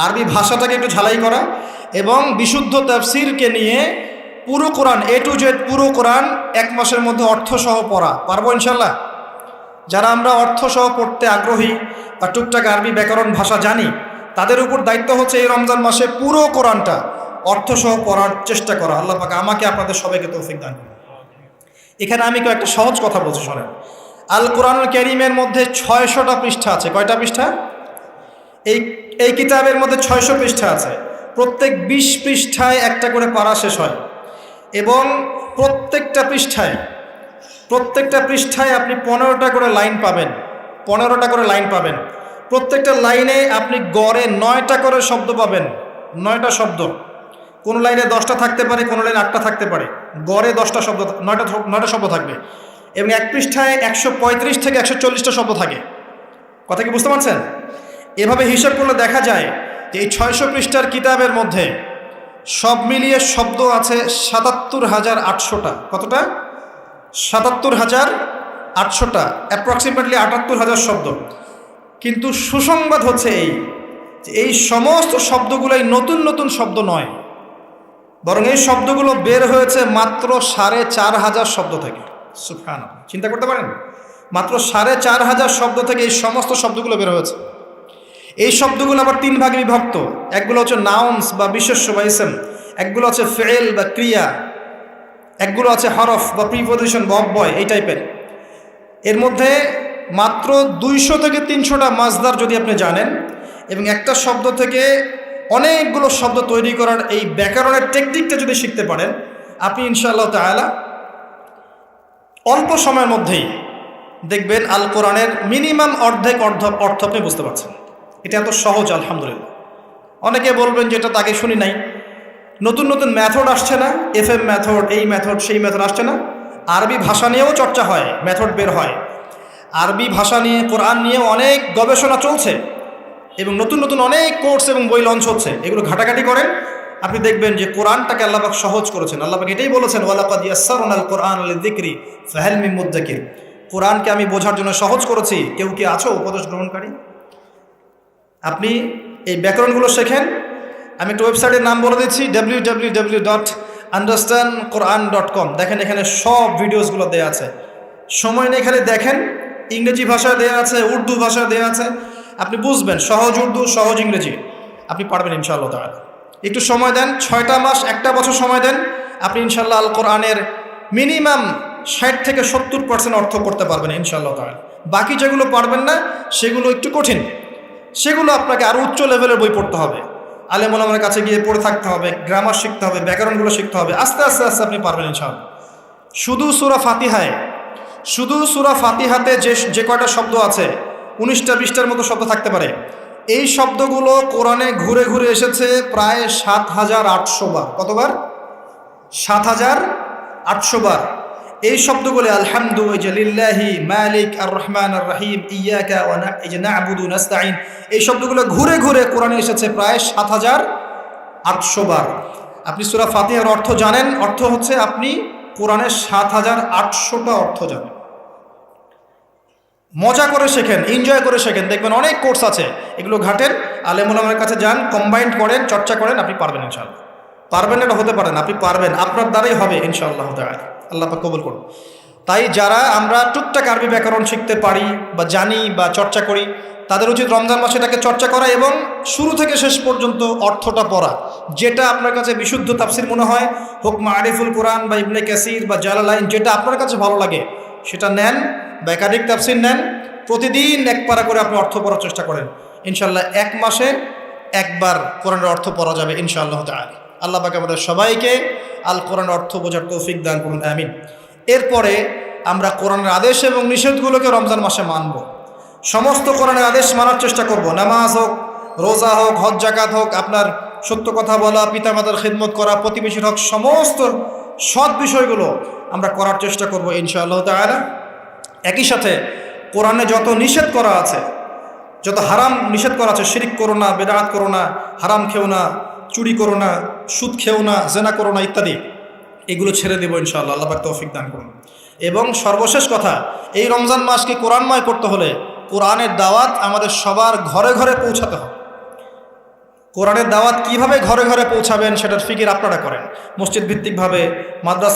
আরবি ভাষাটাকে একটু ঝালাই করা, এবং বিশুদ্ধ তাফসিরকে নিয়ে পুরো কোরআন A to Z পুরো কোরআন 1 মাসের মধ্যে অর্থসহ পড়া। পারবো ইনশাল্লাহ? যারা আমরা অর্থসহ পড়তে আগ্রহী বা টুকটাক আরবি ব্যাকরণ ভাষা জানি, তাদের উপর দায়িত্ব হচ্ছে এই রমজান মাসে পুরো কোরআনটা অর্থসহ পড়ার চেষ্টা করা। আল্লাহ পাক আমাকে আপনাদের সবাইকে তৌফিক দান করুন। এখানে আমি একটা সহজ কথা বলছি, শোনেন। আল কোরআনুল কারীমের মধ্যে 600টা পৃষ্ঠা আছে। কয়টা পৃষ্ঠা? এই কিতাবের মধ্যে 600 পৃষ্ঠা আছে। প্রত্যেক 20 পৃষ্ঠায় একটা করে পারা শেষ হয়, এবং প্রত্যেকটা পৃষ্ঠায় আপনি 15টা করে লাইন পাবেন। 15টা করে লাইন পাবেন। প্রত্যেকটা লাইনে আপনি গড়ে 9টা করে শব্দ পাবেন। 9টা শব্দ। কোন লাইনে 10টা থাকতে পারে, কোন লাইনে 8টা থাকতে পারে। গড়ে 10টা শব্দ, 9টা শব্দ থাকবে। এবং এক পৃষ্ঠায় 135 থেকে 140টা শব্দ থাকে। কথা কি বুঝতে পারছেন? এভাবে হিসাব করলে দেখা যায় যে এই 600 পৃষ্ঠার কিতাবের মধ্যে সব মিলিয়ে শব্দ আছে 77,800টা। কতটা? 77,800টা, অ্যাপ্রক্সিমেটলি 78,000 শব্দ। কিন্তু সুসংবাদ হচ্ছে এই সমস্ত শব্দগুলোই নতুন নতুন শব্দ নয়, বরং এই শব্দগুলো বের হয়েছে মাত্র 4,500 শব্দ থেকে। সুবহানাল্লাহ, চিন্তা করতে পারেন? মাত্র 4,500 শব্দ থেকে এই সমস্ত শব্দগুলো বের হয়েছে। এই শব্দগুলো আবার 3 ভাগে বিভক্ত। একগুলো হচ্ছে নাউন্স বা বিশেষ্য বা ইসম, একগুলো হচ্ছে ফেল বা ক্রিয়া, একগুলো আছে হরফ বা প্রিপোজিশন বা অব্যয়, এই টাইপের। এর মধ্যে মাত্র 200 থেকে 300টা মাজদার যদি আপনি জানেন, এবং একটা শব্দ থেকে অনেকগুলো শব্দ তৈরি করার এই ব্যাকরণের টেকনিকটা যদি শিখতে পারেন, আপনি ইনশাআল্লাহ তাআলা অল্প সময়ের মধ্যেই দেখবেন আল কোরআনের মিনিমাম অর্ধেক অর্থ আপনি বুঝতে পারছেন। এটা এত সহজ, আলহামদুলিল্লাহ। অনেকে বলবেন যে এটা তাকে শুনি নাই। নতুন নতুন মেথড আসছে না? FM মেথড, এই মেথড, সেই মেথড আসছে না? আরবি ভাষা নিয়েও চর্চা হয়, মেথড বের হয়। আরবি ভাষা নিয়ে, কোরআন নিয়েও অনেক গবেষণা চলছে, এবং নতুন নতুন অনেক কোর্স এবং বই লঞ্চ হচ্ছে। এগুলো ঘাটাঘাটি করেন, আপনি দেখবেন যে কোরআনটাকে আল্লাহ পাক সহজ করেছেন। আল্লাহ পাক এটাই বলেছেন, ওয়ালাকাদ ইয়াসসারনাল কোরআন লিযিকরি ফাহাল মিন মুদ্দাকির। কোরআনকে আমি বোঝার জন্য সহজ করেছি, কেউ কি আছো উপদেশ গ্রহণকারী? আপনি এই ব্যাকরণগুলো শেখেন। আমি একটা ওয়েবসাইটের নাম বলে দিচ্ছি, www.understandquran.com। দেখেন, এখানে সব ভিডিওসগুলো দেওয়া আছে। সময় নেই, খালি দেখেন। ইংরেজি ভাষায় দেওয়া আছে, উর্দু ভাষায় দেওয়া আছে। আপনি বুঝবেন, সহজ উর্দু, সহজ ইংরেজি, আপনি পারবেন ইনশাআল্লাহ তাআলা। একটু সময় দেন, 6টা মাস, 1টা বছর সময় দেন, আপনি ইনশাআল্লাহ আল কোরআনের মিনিমাম 60 থেকে 70% অর্থ করতে পারবেন ইনশাআল্লাহ তাআলা। বাকি যেগুলো পারবেন না, সেগুলো একটু কঠিন, সেগুলো আপনাকে আরও উচ্চ লেভেলের বই পড়তে হবে, আলেম ওলামার কাছে গিয়ে পড়ে থাকতে হবে, গ্রামার শিখতে হবে, ব্যাকরণগুলো শিখতে হবে। আস্তে আস্তে আস্তে আপনি পারবেন ইনশাআল্লাহ। শুধু সূরা ফাতিহাতে যে কয়টা শব্দ আছে, 19টা 20টার মতো শব্দ থাকতে পারে। এই শব্দগুলো কোরআনে ঘুরে ঘুরে এসেছে প্রায় 7,800 বার। কতবার? 7,800 বার। এই শব্দগুলো আলহামদু, লিল্লাহি, মালিক, আর রহমান আর রহিম, ইয়াকা না'বুদু নাস্তাইন, এই শব্দগুলো ঘুরে ঘুরে কোরআনে এসেছে প্রায় 7,800 বার। আপনি সূরা ফাতিহার অর্থ জানেন, অর্থ হচ্ছে আপনি কোরআনের 7,800টা অর্থ জানেন। মজা করে শেখেন, এনজয় করে শেখেন। দেখবেন অনেক কোর্স আছে, এগুলো ঘাটেন, আলেম ওলামার কাছে যান, কম্বাইন্ড করেন, চর্চা করেন, আপনি পারবেন ইনশাআল্লাহ। পারবেন এটা হতে পারেন, আপনি পারবেন, আপনার দ্বারাই হবে ইনশাআল্লাহ তাআলা। আল্লাহ পাক কবুল করুন। তাই যারা আমরা টুকটাক আরবি ব্যাকরণ শিখতে পারি বা জানি বা চর্চা করি, তাদের উচিত রমজান মাসে এটাকে চর্চা করা এবং শুরু থেকে শেষ পর্যন্ত অর্থটা পড়া। যেটা আপনার কাছে বিশুদ্ধ তাফসির মনে হয়, হোক মারিফুল কোরআন বা ইবনে কাসির বা জালালাইন, যেটা আপনার কাছে ভালো লাগে সেটা নেন বা একাধিক তাফসির নেন। প্রতিদিন এক পারা করে আপনি অর্থ পড়ার চেষ্টা করেন। ইনশাআল্লাহ এক মাসে একবার কোরআনের অর্থ পড়া যাবে ইনশাআল্লাহ তাআলা। আল্লাহ পাক আমাদের সবাইকে আল কোরআনের অর্থ বোঝার তৌফিক দান করুন, আমিন। এরপরে আমরা কোরআনের আদেশ এবং নিষেধগুলোকে রমজান মাসে মানব। সমস্ত কোরআনের আদেশ মানার চেষ্টা করব। নামাজ হোক, রোজা হোক, হজ জাকাত হোক, আপনার সত্য কথা বলা, পিতামাতার খিদমত করা, প্রতিবেশীর হক, সমস্ত সৎ বিষয়গুলো আমরা করার চেষ্টা করব ইনশাআল্লাহ তাআলা। একই সাথে কোরআনে যত নিষেধ করা আছে, যত হারাম নিষেধ করা আছে, শিরিক করো না, বেদাত করো না, হারাম খেও না, চুরি করো না, সুদ খেও না, জেনা করো না ইত্যাদি, এগুলো ছেড়ে দেবো ইনশাআল্লাহ। আল্লাহ পাক তৌফিক দান করুন। এবং সর্বশেষ কথা, এই রমজান মাসকে কোরআনময় করতে হলে কোরআনের দাওয়াত আমাদের সবার ঘরে ঘরে পৌঁছাতে হবে। কোরআনের দাওয়াত কিভাবে ঘরে ঘরে পৌঁছাবেন সেটার ফিকির আপনারা করেন। মসজিদ ভিত্তিকভাবে, মাদ্রাসা